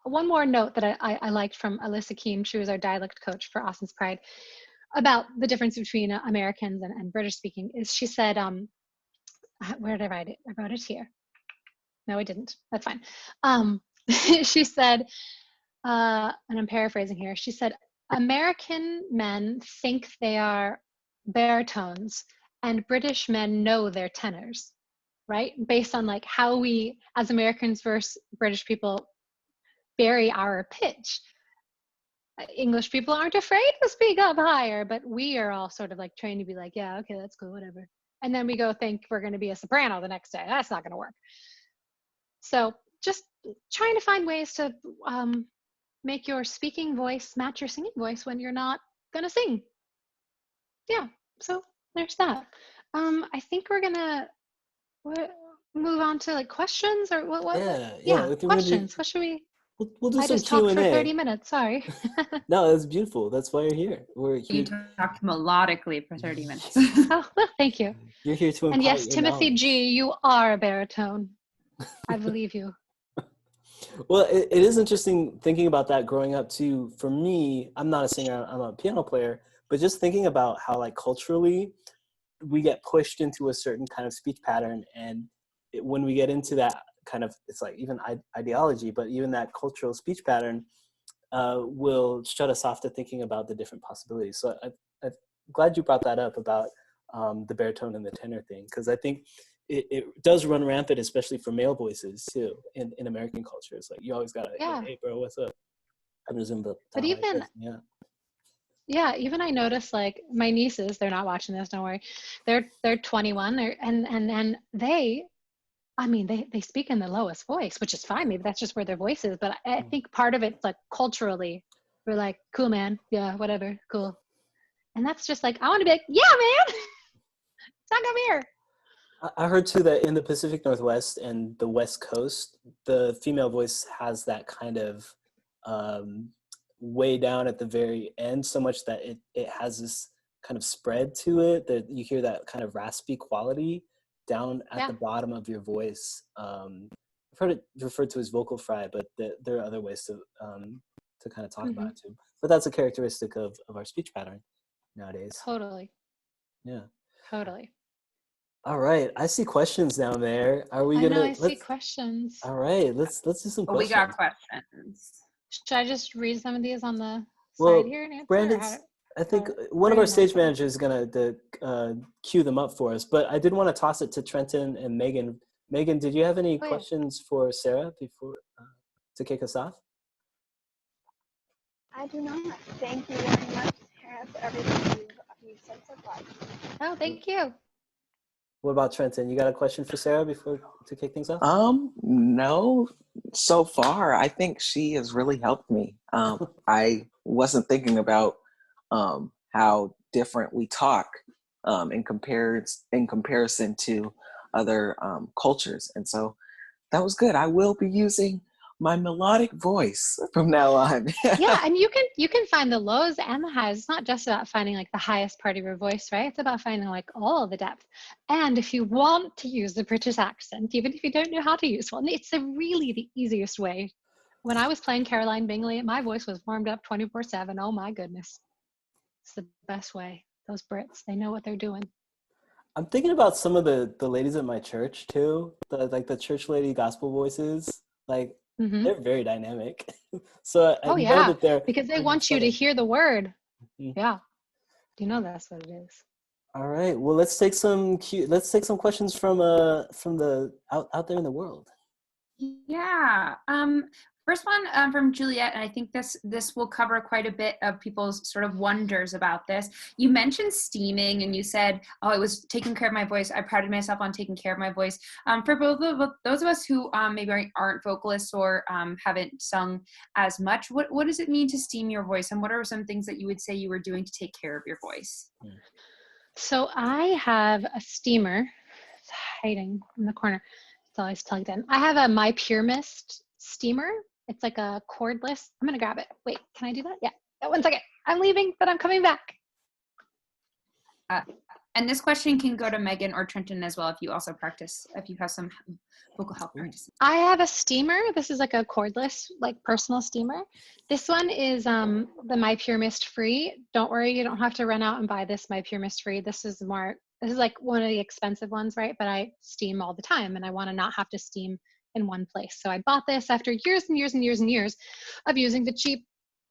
One more note that I liked from Alyssa Keene. She was our dialect coach for Austen's Pride. about the difference between Americans and British speaking is she said, where did I write it? I wrote it here. No, I didn't. That's fine. She said, and I'm paraphrasing here. She said, American men think they are baritones and British men know they're tenors, right? Based on like how we as Americans versus British people vary our pitch. English people aren't afraid to speak up higher, but we are all sort of like trained to be like, yeah, okay, that's cool, whatever. And then we go think we're going to be a soprano the next day. That's not going to work. So just trying to find ways to make your speaking voice match your singing voice when you're not going to sing. Yeah, so there's that. I think we're going to move on to like questions or what? Yeah. Questions. What should we? We'll do I some just talked Q&A. for 30 minutes, sorry. No, that's beautiful. That's why you're here. We're here. You talked melodically for 30 minutes. Oh, well, thank you. You're here to impart And yes, your Timothy knowledge. G, you are a baritone. I believe you. Well, it is interesting thinking about that growing up too. For me, I'm not a singer, I'm a piano player, but just thinking about how like culturally we get pushed into a certain kind of speech pattern. And when we get into that kind of, it's like even ideology, but even that cultural speech pattern will shut us off to thinking about the different possibilities. So I'm glad you brought that up about the baritone and the tenor thing, because I think it does run rampant, especially for male voices too, in American culture. It's like, you always gotta, hey bro, what's up? I'm just in the But even, even I noticed like my nieces, they're not watching this, don't worry. They're 21, and they, I mean, they speak in the lowest voice, which is fine. Maybe that's just where their voice is. But I think part of it's like culturally, we're like, cool, man. Yeah, whatever, cool. And that's just like, I want to be like, yeah, man. Talk up here. I heard too that in the Pacific Northwest and the West Coast, the female voice has that kind of way down at the very end, so much that it has this kind of spread to it, that you hear that kind of raspy quality down at the bottom of your voice. I've heard it referred to as vocal fry, but there are other ways to kind of talk about it too. But that's a characteristic of our speech pattern nowadays. Totally. Yeah. Totally. All right, I see questions down there. Are we gonna? I see questions. All right, let's do some questions. We got questions. Should I just read some of these on the side here and answer? Brandon's, I think one of our stage managers is gonna queue them up for us. But I did want to toss it to Trenton and Megan. Megan, did you have any questions for Sarah before to kick us off? I do not. Thank you very much, Sarah, for everything you've said so far. Oh, thank you. What about Trenton? You got a question for Sarah before to kick things off? No, so far I think she has really helped me. I wasn't thinking about how different we talk in comparison to other cultures, and so that was good. I will be using my melodic voice from now on. Yeah, and you can find the lows and the highs. It's not just about finding like the highest part of your voice, right? It's about finding like all the depth. And if you want to use the British accent, even if you don't know how to use one, it's really the easiest way. When I was playing Caroline Bingley, my voice was warmed up 24/7. Oh my goodness. It's the best way. Those Brits, they know what they're doing. I'm thinking about some of the ladies at my church too, like the church lady gospel voices. Like, they're very dynamic. So I know that they're, because they want you to hear the word. Yeah, you know that's what it is. All right. Well, let's take some questions from the out there in the world. Yeah. First one from Juliet, and I think this will cover quite a bit of people's sort of wonders about this. You mentioned steaming, and you said, "Oh, it was taking care of my voice. I prided myself on taking care of my voice." For both of those of us who maybe aren't vocalists or haven't sung as much, what does it mean to steam your voice, and what are some things that you would say you were doing to take care of your voice? So I have a steamer. It's hiding in the corner. It's always plugged in. I have a My Pure Mist steamer. It's like a cordless. I'm going to grab it. Wait, can I do that? Yeah. 1 second. I'm leaving, but I'm coming back. And this question can go to Megan or Trenton as well if you also practice, if you have some vocal health practices. I have a steamer. This is like a cordless, like personal steamer. This one is the My Pure Mist Free. Don't worry, you don't have to run out and buy this My Pure Mist Free. This is like one of the expensive ones, right? But I steam all the time and I want to not have to steam in one place. So I bought this after years and years and years and years of using the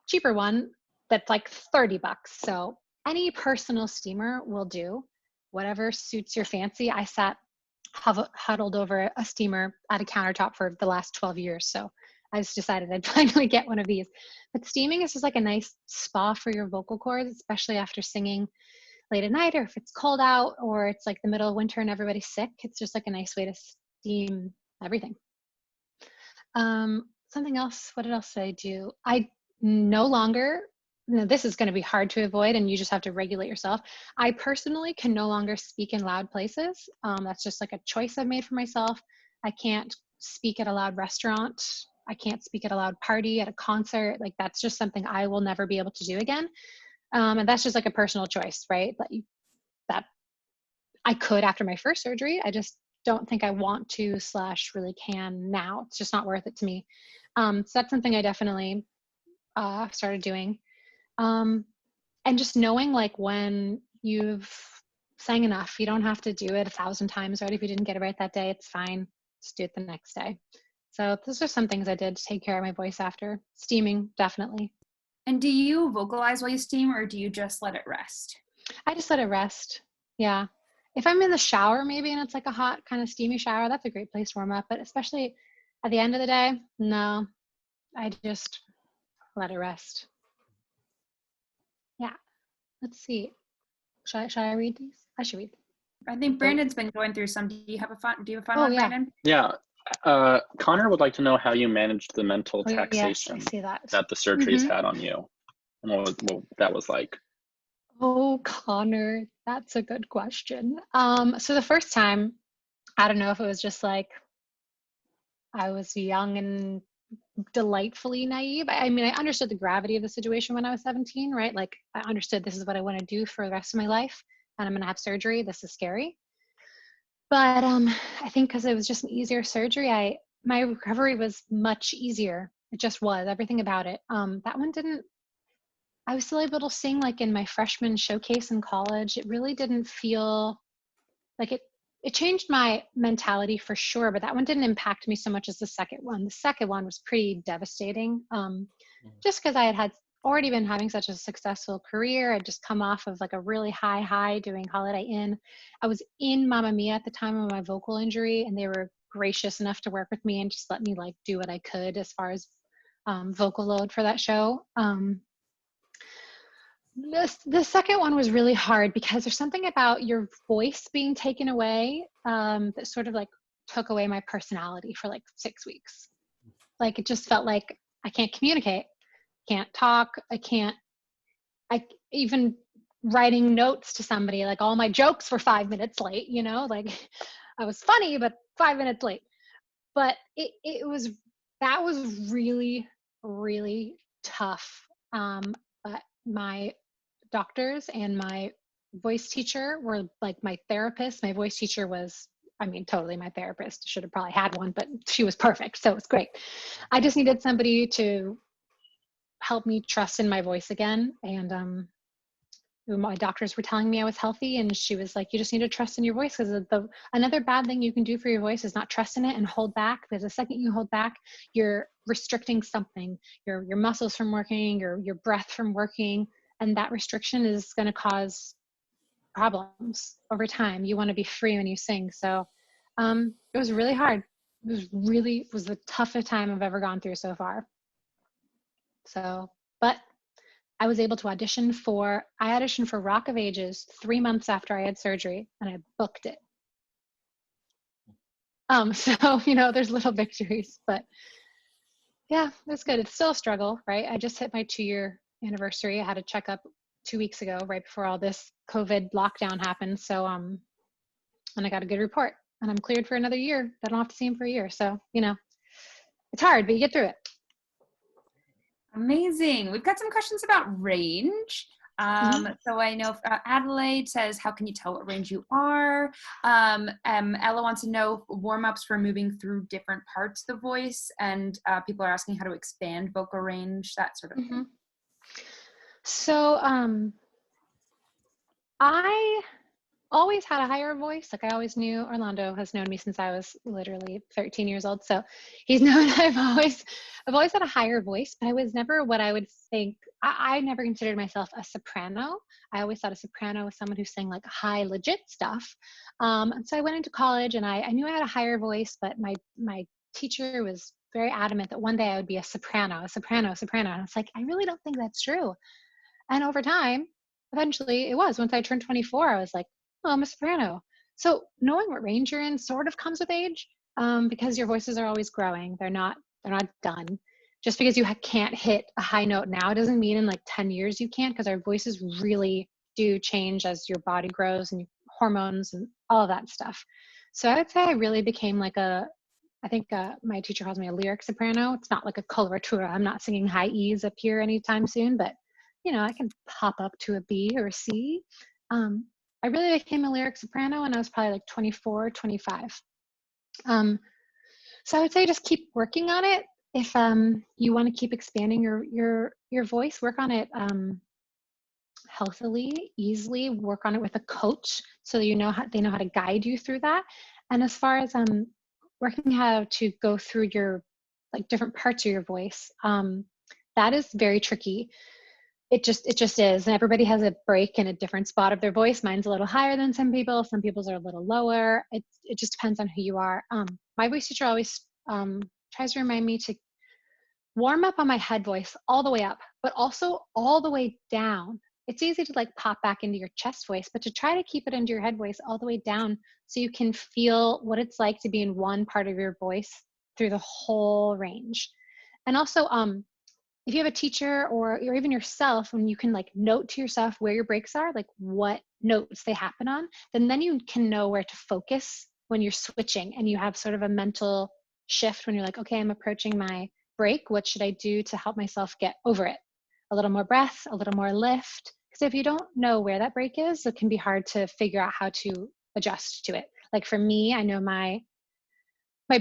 cheaper one that's like $30. So any personal steamer will do, whatever suits your fancy. I sat huddled over a steamer at a countertop for the last 12 years. So I just decided I'd finally get one of these. But steaming is just like a nice spa for your vocal cords, especially after singing late at night, or if it's cold out, or it's like the middle of winter and everybody's sick. It's just like a nice way to steam everything. Something else, what else did I do? I no longer, this is going to be hard to avoid and you just have to regulate yourself. I personally can no longer speak in loud places. That's just like a choice I've made for myself. I can't speak at a loud restaurant. I can't speak at a loud party, at a concert. Like that's just something I will never be able to do again. And that's just like a personal choice, right? That I could after my first surgery. I just don't think I want to / really can now. It's just not worth it to me. So that's something I definitely started doing. And just knowing like when you've sang enough, you don't have to do it 1,000 times, right? If you didn't get it right that day, it's fine. Just do it the next day. So those are some things I did to take care of my voice after. Steaming, definitely. And do you vocalize while you steam or do you just let it rest? I just let it rest. Yeah. If I'm in the shower maybe and it's like a hot kind of steamy shower, that's a great place to warm up. But especially at the end of the day, no, I just let it rest. Yeah. Let's see. Should I read these? I should read them. I think Brandon's been going through some. Do you have a fun one, yeah. Brandon? Yeah. Connor would like to know how you managed the mental taxation yes, I see that. the surgeries had on you and what that was like. Oh, Connor, that's a good question. So the first time, I don't know if it was just like I was young and delightfully naive. I mean, I understood the gravity of the situation when I was 17, right? Like I understood this is what I want to do for the rest of my life and I'm going to have surgery. This is scary. But I think because it was just an easier surgery, my recovery was much easier. It just was, everything about it. That one didn't, I was still able to sing like in my freshman showcase in college. It really didn't feel like it changed my mentality for sure, but that one didn't impact me so much as the second one. The second one was pretty devastating, just because I had already been having such a successful career. I'd just come off of like a really high doing Holiday Inn. I was in Mamma Mia at the time of my vocal injury, and they were gracious enough to work with me and just let me like do what I could as far as vocal load for that show. The second one was really hard because there's something about your voice being taken away that sort of like took away my personality for like 6 weeks. Like it just felt like I can't communicate, can't talk, I even writing notes to somebody, like all my jokes were 5 minutes late, you know, like I was funny, but 5 minutes late. But that was really, really tough. But my doctors and my voice teacher were like my therapist. My voice teacher was, I mean, totally my therapist. Should have probably had one, but she was perfect. So it was great. I just needed somebody to help me trust in my voice again. And my doctors were telling me I was healthy, and she was like, you just need to trust in your voice, because another bad thing you can do for your voice is not trust in it and hold back. Because the second you hold back, you're restricting something, your muscles from working, your breath from working, and that restriction is going to cause problems over time. You want to be free when you sing. So it was really hard. It was the toughest time I've ever gone through so far. So, but I was able to auditioned for Rock of Ages 3 months after I had surgery, and I booked it. So, you know, there's little victories, but yeah, it's good. It's still a struggle, right? I just hit my 2-year anniversary. I had a checkup 2 weeks ago, right before all this COVID lockdown happened. So, and I got a good report, and I'm cleared for another year. I don't have to see him for a year. So, you know, it's hard, but you get through it. Amazing. We've got some questions about range. So I know Adelaide says, how can you tell what range you are? Ella wants to know warm-ups for moving through different parts of the voice, and people are asking how to expand vocal range, that sort of thing. So I always had a higher voice. Like I always knew. Orlando has known me since I was literally 13 years old. So he's known I've always had a higher voice, but I was never what I would think. I never considered myself a soprano. I always thought a soprano was someone who sang like high legit stuff. And so I went into college and I knew I had a higher voice, but my teacher was very adamant that one day I would be a soprano. And it's like, I really don't think that's true. And over time, eventually it was. Once I turned 24, I was like, oh, I'm a soprano. So knowing what range you're in sort of comes with age, because your voices are always growing. They're not done. Just because you can't hit a high note now doesn't mean in like 10 years you can't, because our voices really do change as your body grows and hormones and all of that stuff. So I would say I really became like I think my teacher calls me a lyric soprano. It's not like a coloratura. I'm not singing high E's up here anytime soon, but I can pop up to a B or a C. I really became a lyric soprano when I was probably like 24, 25. So I would say just keep working on it. If you want to keep expanding your voice, work on it healthily, easily. Work on it with a coach so they know how to guide you through that. And as far as working how to go through your like different parts of your voice, that is very tricky. It just is, and everybody has a break in a different spot of their voice. Mine's a little higher than some people's are a little lower. It just depends on who you are. My voice teacher always tries to remind me to warm up on my head voice all the way up, but also all the way down. It's easy to like pop back into your chest voice, but to try to keep it into your head voice all the way down so you can feel what it's like to be in one part of your voice through the whole range. And also, if you have a teacher or even yourself, when you can like note to yourself where your breaks are, like what notes they happen on, then you can know where to focus when you're switching, and you have sort of a mental shift when you're like, okay, I'm approaching my break. What should I do to help myself get over it? A little more breath, a little more lift. Because if you don't know where that break is, it can be hard to figure out how to adjust to it. Like for me, I know my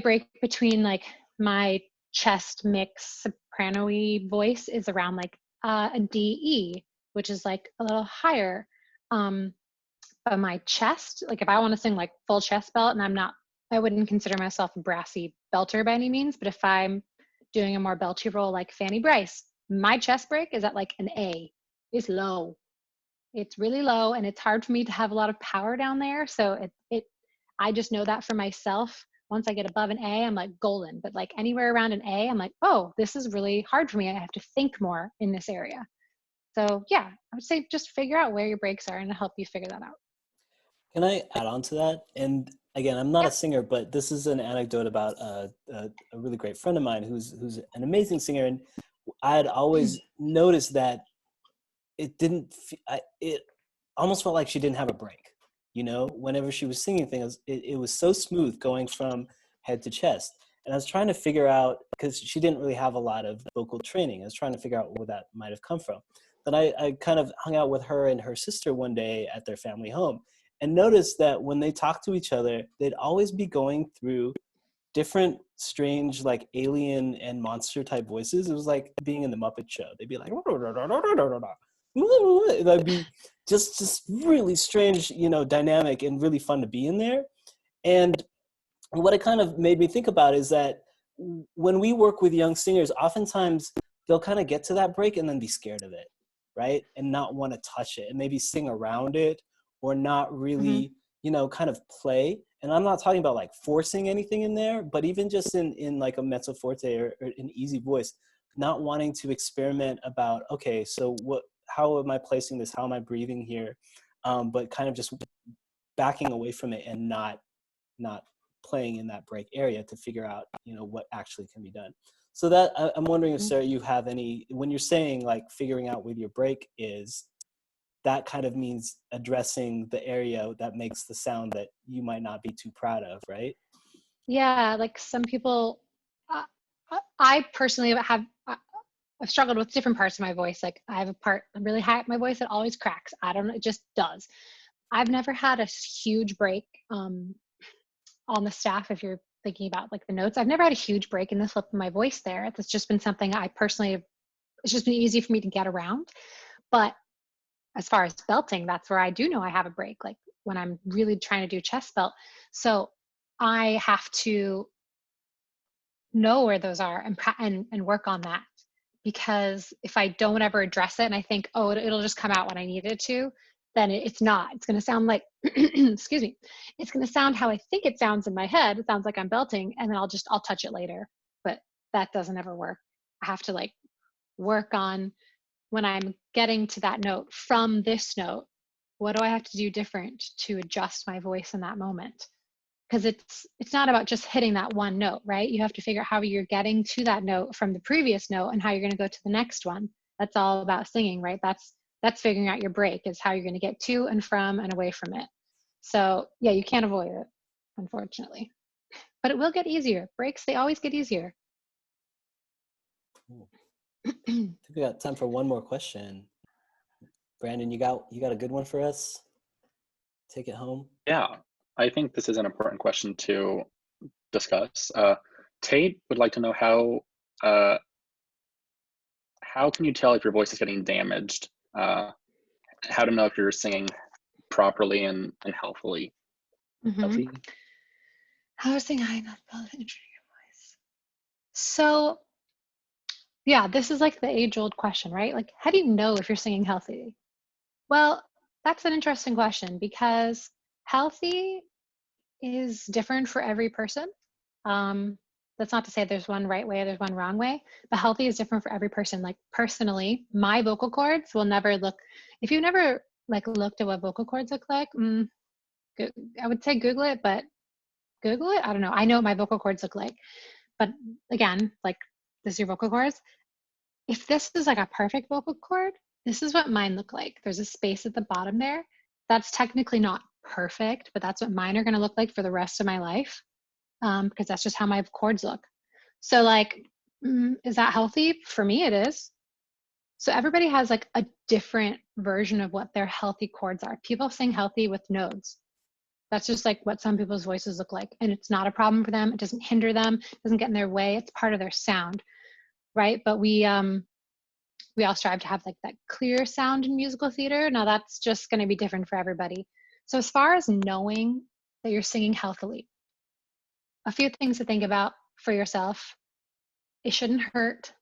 break between like my chest mix soprano-y voice is around like a D-E, which is like a little higher. But my chest, like if I want to sing like full chest belt, and I wouldn't consider myself a brassy belter by any means, but if I'm doing a more belty role like Fanny Bryce, my chest break is at like an A. It's low. It's really low, and it's hard for me to have a lot of power down there. So I just know that for myself. Once I get above an A, I'm like golden. But like anywhere around an A, I'm like, oh, this is really hard for me. I have to think more in this area. So yeah, I would say just figure out where your breaks are and help you figure that out. Can I add on to that? And again, I'm not a singer, but this is an anecdote about a really great friend of mine who's an amazing singer. And I had always noticed that it almost felt like she didn't have a break. Whenever she was singing things, it was so smooth going from head to chest. And I was trying to figure out, because she didn't really have a lot of vocal training, I was trying to figure out where that might have come from. Then I kind of hung out with her and her sister one day at their family home and noticed that when they talked to each other, they'd always be going through different strange like alien and monster type voices. It was like being in the Muppet Show. They'd be like, that'd be just really strange, dynamic and really fun to be in there. And what it kind of made me think about is that when we work with young singers, oftentimes they'll kind of get to that break and then be scared of it, right? And not want to touch it and maybe sing around it or not really, kind of play. And I'm not talking about like forcing anything in there, but even just in like a mezzo forte or an easy voice, not wanting to experiment about, okay, so how am I placing this? How am I breathing here? But kind of just backing away from it and not playing in that break area to figure out, what actually can be done. So that I'm wondering if, Sarah, you have any, when you're saying like figuring out where your break is, that kind of means addressing the area that makes the sound that you might not be too proud of, right? Yeah, like some people, I personally I've struggled with different parts of my voice. Like I have a part really high up my voice that always cracks. I don't know, it just does. I've never had a huge break on the staff. If you're thinking about like the notes, I've never had a huge break in the flip of my voice there. That's just been something I personally, it's just been easy for me to get around. But as far as belting, that's where I do know I have a break, like when I'm really trying to do chest belt. So I have to know where those are and work on that. Because if I don't ever address it and I think, oh, it'll just come out when I need it to, then it's not. It's going to sound like, excuse me, it's going to sound how I think it sounds in my head. It sounds like I'm belting, and then I'll touch it later. But that doesn't ever work. I have to like work on when I'm getting to that note from this note, what do I have to do different to adjust my voice in that moment? Because it's not about just hitting that one note, right? You have to figure out how you're getting to that note from the previous note and how you're going to go to the next one. That's all about singing, right? That's figuring out your break, is how you're going to get to and from and away from it. So yeah, you can't avoid it, unfortunately. But it will get easier. Breaks, they always get easier. I think we got time for one more question. Brandon, you got a good one for us? Take it home. Yeah, I think this is an important question to discuss. Tate would like to know how can you tell if your voice is getting damaged? How to know if you're singing properly and healthily. Healthy. How to sing high enough to injure your voice. So yeah, this is like the age-old question, right? Like, how do you know if you're singing healthy? Well, that's an interesting question, because healthy is different for every person. That's not to say there's one right way or there's one wrong way, but healthy is different for every person. Like personally, my vocal cords will never look, if you've never like looked at what vocal cords look like, I would say Google it, but Google it? I don't know. I know what my vocal cords look like. But again, like this is your vocal cords. If this is like a perfect vocal cord, this is what mine look like. There's a space at the bottom there. That's technically not perfect, but that's what mine are going to look like for the rest of my life, because that's just how my cords look. So like, is that healthy? For me, it is. So everybody has like a different version of what their healthy cords are. People sing healthy with nodes. That's just like what some people's voices look like. And it's not a problem for them. It doesn't hinder them. It doesn't get in their way. It's part of their sound, right? But we all strive to have like that clear sound in musical theater. Now that's just going to be different for everybody. So as far as knowing that you're singing healthily, a few things to think about for yourself. It shouldn't hurt.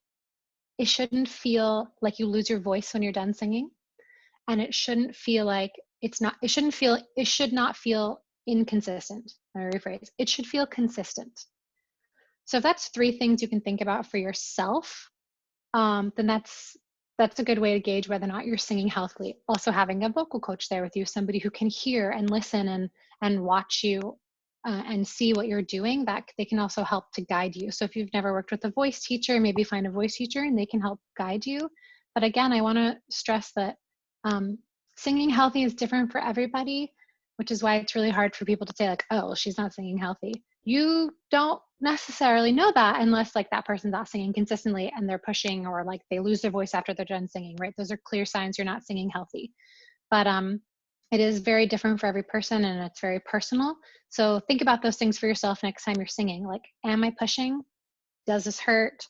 It shouldn't feel like you lose your voice when you're done singing. And it shouldn't feel like it should not feel inconsistent. Let me rephrase. It should feel consistent. So if that's 3 things you can think about for yourself, then that's a good way to gauge whether or not you're singing healthily. Also having a vocal coach there with you, somebody who can hear and listen and watch you and see what you're doing, that they can also help to guide you. So if you've never worked with a voice teacher, maybe find a voice teacher and they can help guide you. But again, I want to stress that singing healthy is different for everybody, which is why it's really hard for people to say like, oh, she's not singing healthy. You don't necessarily know that unless like that person's not singing consistently and they're pushing, or like they lose their voice after they're done singing, right? Those are clear signs you're not singing healthy. But it is very different for every person and it's very personal. So think about those things for yourself next time you're singing. Like, am I pushing? Does this hurt?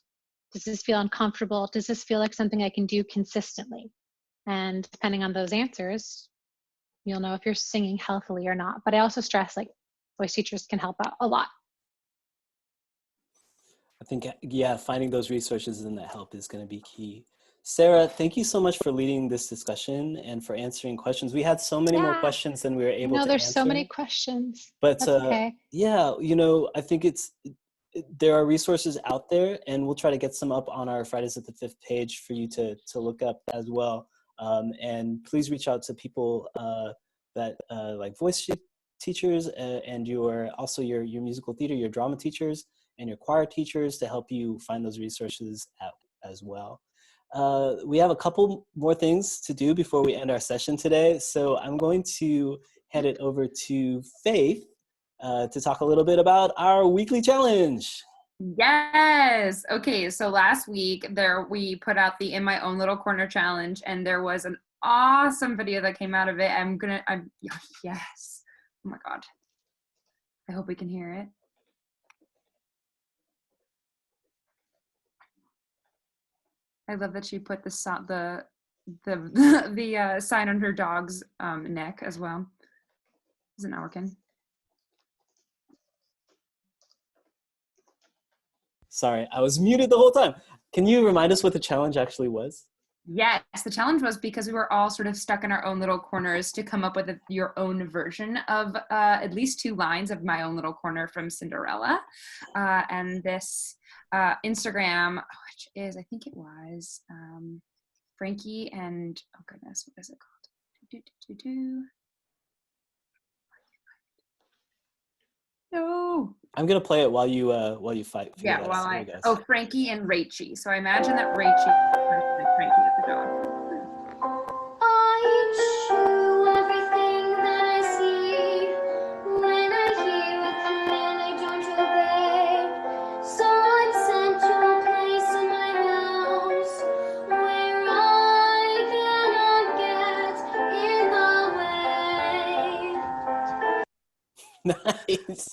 Does this feel uncomfortable? Does this feel like something I can do consistently? And depending on those answers, you'll know if you're singing healthily or not. But I also stress like voice teachers can help out a lot. I think, yeah, finding those resources and that help is going to be key. Sarah, thank you so much for leading this discussion and for answering questions. We had so many more questions than we were able to answer. There's so many questions. But that's okay. Yeah, I think there are resources out there, and we'll try to get some up on our Fridays at the Fifth page for you to look up as well. And please reach out to people that like voice teachers and your musical theater, your drama teachers, and your choir teachers to help you find those resources out as well. We have a couple more things to do before we end our session today. So I'm going to hand it over to Faith to talk a little bit about our weekly challenge. Yes. Okay. So last week we put out the In My Own Little Corner challenge, and there was an awesome video that came out of it. Yes. Oh my God. I hope we can hear it. I love that she put the sign on her dog's neck as well. Is it not working? Sorry, I was muted the whole time. Can you remind us what the challenge actually was? Yes, the challenge was because we were all sort of stuck in our own little corners to come up with your own version of at least 2 lines of My Own Little Corner from Cinderella. And this Instagram, which is, I think it was Frankie and, oh goodness, what is it called? No. I'm gonna play it while you fight. Yeah, Frankie and Rachie. So I imagine that Rachie and Frankie is the dog. I chew everything that I see. When I hear a command, I don't obey. So I'm sent to a place in my house where I cannot get in the way. Nice.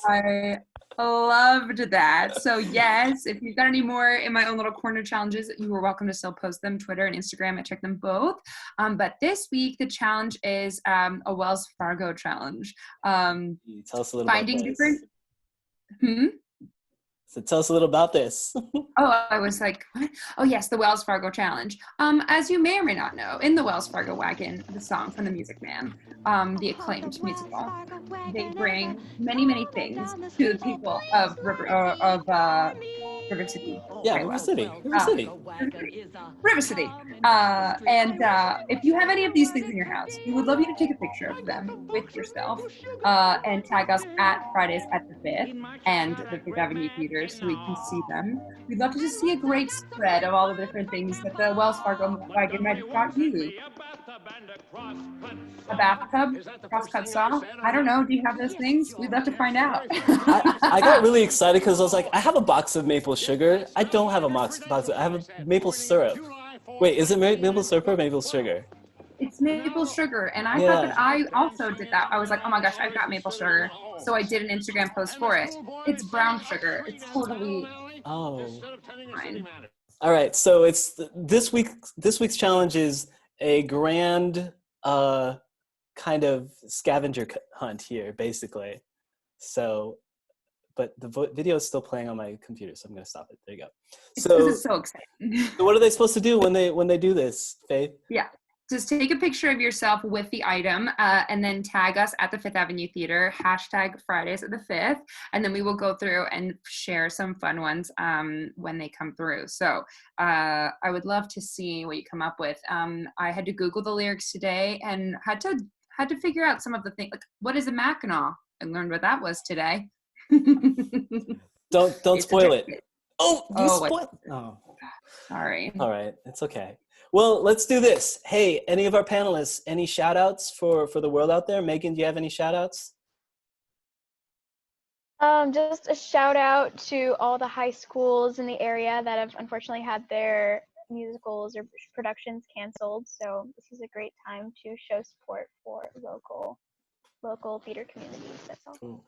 I loved that. So yes, if you've got any more In My Own Little Corner challenges, you are welcome to still post them, Twitter and Instagram. I check them both. But this week the challenge is a Wells Fargo challenge. Tell us a little finding about this. different. So tell us a little about this. Oh, I was like, what? Oh yes, the Wells Fargo challenge. As you may or may not know, in the Wells Fargo wagon, the song from The Music Man, the acclaimed musical, they bring many, many things to the people of River City. Yeah, River City. River City. River City. And if you have any of these things in your house, we would love you to take a picture of them with yourself and tag us at Fridays at the 5th and the 5th Avenue Theater so we can see them. We'd love to just see a great spread of all the different things that the Wells Fargo wagon might have brought you. A bathtub, crosscut saw. I don't know. Do you have those things? We'd love to find out. I got really excited because I was like, I have a box of maple sugar. I don't have a box. I have a maple syrup. Wait, is it maple syrup or maple sugar? It's maple sugar, and I thought that I also did that. I was like, oh my gosh, I've got maple sugar, so I did an Instagram post for it. It's brown sugar. It's totally fine. All right, so it's this week's challenge is a grand kind of scavenger hunt here, basically. So, but the video is still playing on my computer, so I'm going to stop it. There you go. So this is so exciting. So what are they supposed to do when they do this, Faith? Yeah. Just take a picture of yourself with the item and then tag us at the 5th Avenue Theater, hashtag Fridays at the 5th, and then we will go through and share some fun ones when they come through. So I would love to see what you come up with. I had to Google the lyrics today and had to figure out some of the things, like what is a Mackinac? I learned what that was today. Don't spoil it. Oh, you spoiled. Oh, sorry. All right, it's okay. Well, let's do this. Hey, any of our panelists, any shout outs for the world out there? Megan, do you have any shout outs? Just a shout out to all the high schools in the area that have unfortunately had their musicals or productions canceled. So this is a great time to show support for local theater communities. That's all. Cool.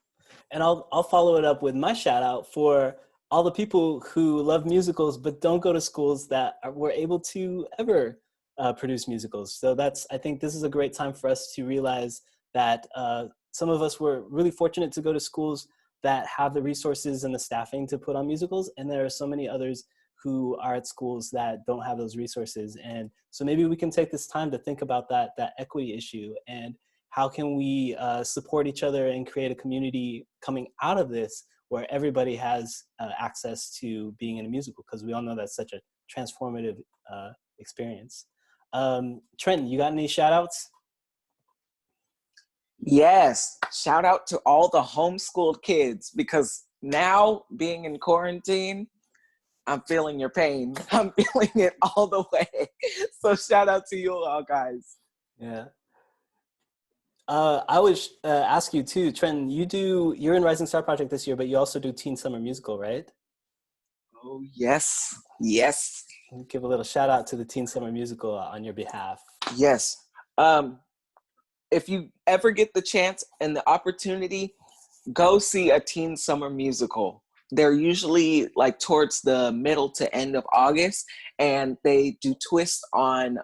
And I'll follow it up with my shout out for all the people who love musicals but don't go to schools that were able to ever produce musicals. So I think this is a great time for us to realize that some of us were really fortunate to go to schools that have the resources and the staffing to put on musicals, and there are so many others who are at schools that don't have those resources. And so maybe we can take this time to think about that equity issue and how can we support each other and create a community coming out of this where everybody has access to being in a musical, because we all know that's such a transformative experience. Trenton, you got any shout outs? Yes, shout out to all the homeschooled kids, because now being in quarantine, I'm feeling your pain. I'm feeling it all the way. So shout out to you all, guys. Yeah. I would ask you too, Trenton, you're in Rising Star Project this year, but you also do Teen Summer Musical, right? Oh, yes. Yes. Give a little shout out to the Teen Summer Musical on your behalf. Yes. If you ever get the chance and the opportunity, go see a Teen Summer Musical. They're usually like towards the middle to end of August, and they do twists on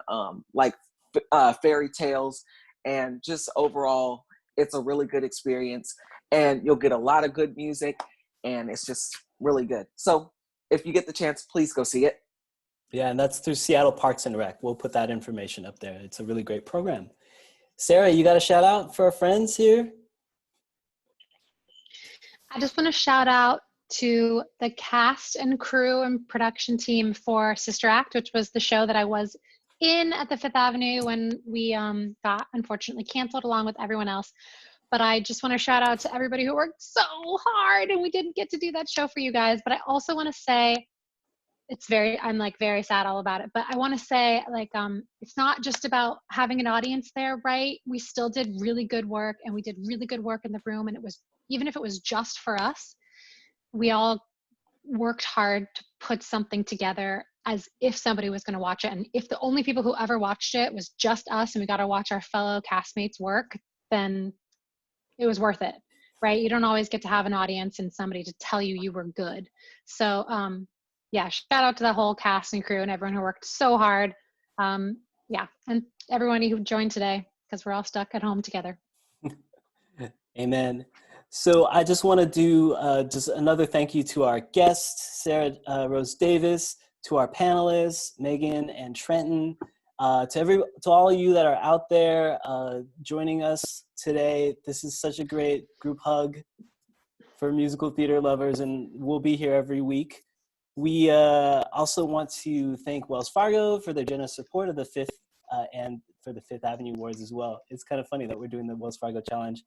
fairy tales, and just overall, it's a really good experience, and you'll get a lot of good music, and it's just really good. So if you get the chance, please go see it. Yeah, and that's through Seattle Parks and Rec. We'll put that information up there. It's a really great program. Sarah, you got a shout out for our friends here? I just want to shout out to the cast and crew and production team for Sister Act, which was the show that I was in at the Fifth Avenue when we got unfortunately canceled along with everyone else. But I just want to shout out to everybody who worked so hard and we didn't get to do that show for you guys. But I also want to say, I'm like very sad all about it, but I want to say it's not just about having an audience there, right? We still did really good work, and we did really good work in the room. And it was, even if it was just for us, we all worked hard to put something together as if somebody was going to watch it. And if the only people who ever watched it was just us and we got to watch our fellow castmates work, then it was worth it, right? You don't always get to have an audience and somebody to tell you you were good. So, yeah, shout out to the whole cast and crew and everyone who worked so hard. Yeah, and everyone who joined today, because we're all stuck at home together. Amen. So I just want to do just another thank you to our guests, Sarah Rose Davis, to our panelists, Megan and Trenton, to all of you that are out there joining us today. This is such a great group hug for musical theater lovers, and we'll be here every week. We also want to thank Wells Fargo for their generous support of the Fifth and for the Fifth Avenue Awards as well. It's kind of funny that we're doing the Wells Fargo Challenge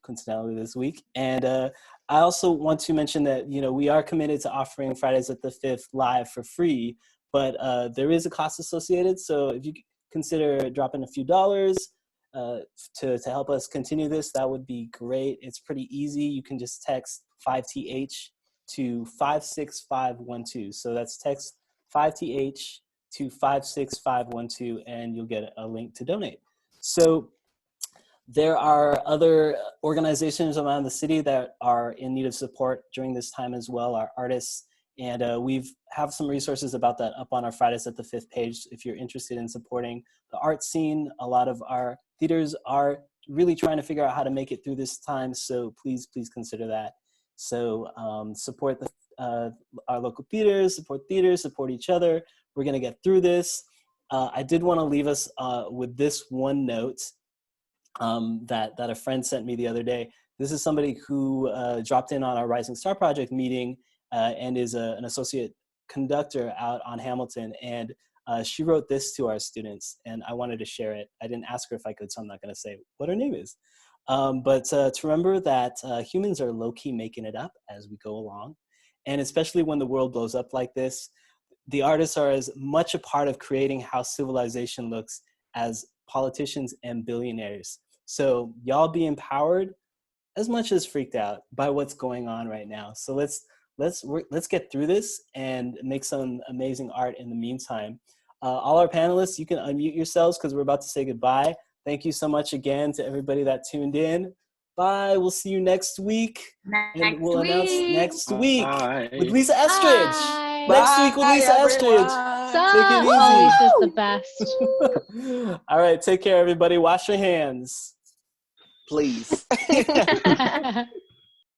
coincidentally this week. And I also want to mention that, we are committed to offering Fridays at the Fifth live for free, but there is a cost associated. So if you consider dropping a few dollars to help us continue this, that would be great. It's pretty easy. You can just text 5TH to 56512. So that's text 5TH to 56512, and you'll get a link to donate. So there are other organizations around the city that are in need of support during this time as well, our artists, and we have some resources about that up on our Fridays at the Fifth page if you're interested in supporting the art scene. A lot of our theaters are really trying to figure out how to make it through this time, so please consider that. So support our local theaters, support each other. We're gonna get through this. I did wanna leave us with this one note that a friend sent me the other day. This is somebody who dropped in on our Rising Star Project meeting and is an associate conductor out on Hamilton. And she wrote this to our students, and I wanted to share it. I didn't ask her if I could, so I'm not gonna say what her name is. But to remember that humans are low-key making it up as we go along. And especially when the world blows up like this, the artists are as much a part of creating how civilization looks as politicians and billionaires. So y'all be empowered as much as freaked out by what's going on right now. So let's get through this and make some amazing art in the meantime. All our panelists, you can unmute yourselves because we're about to say goodbye. Thank you so much again to everybody that tuned in. Bye. We'll see you next week. And we'll announce next week with Lisa Estridge. Bye. Next week with Lisa Estridge. Take it easy. Lisa's the best. All right. Take care, everybody. Wash your hands. Please.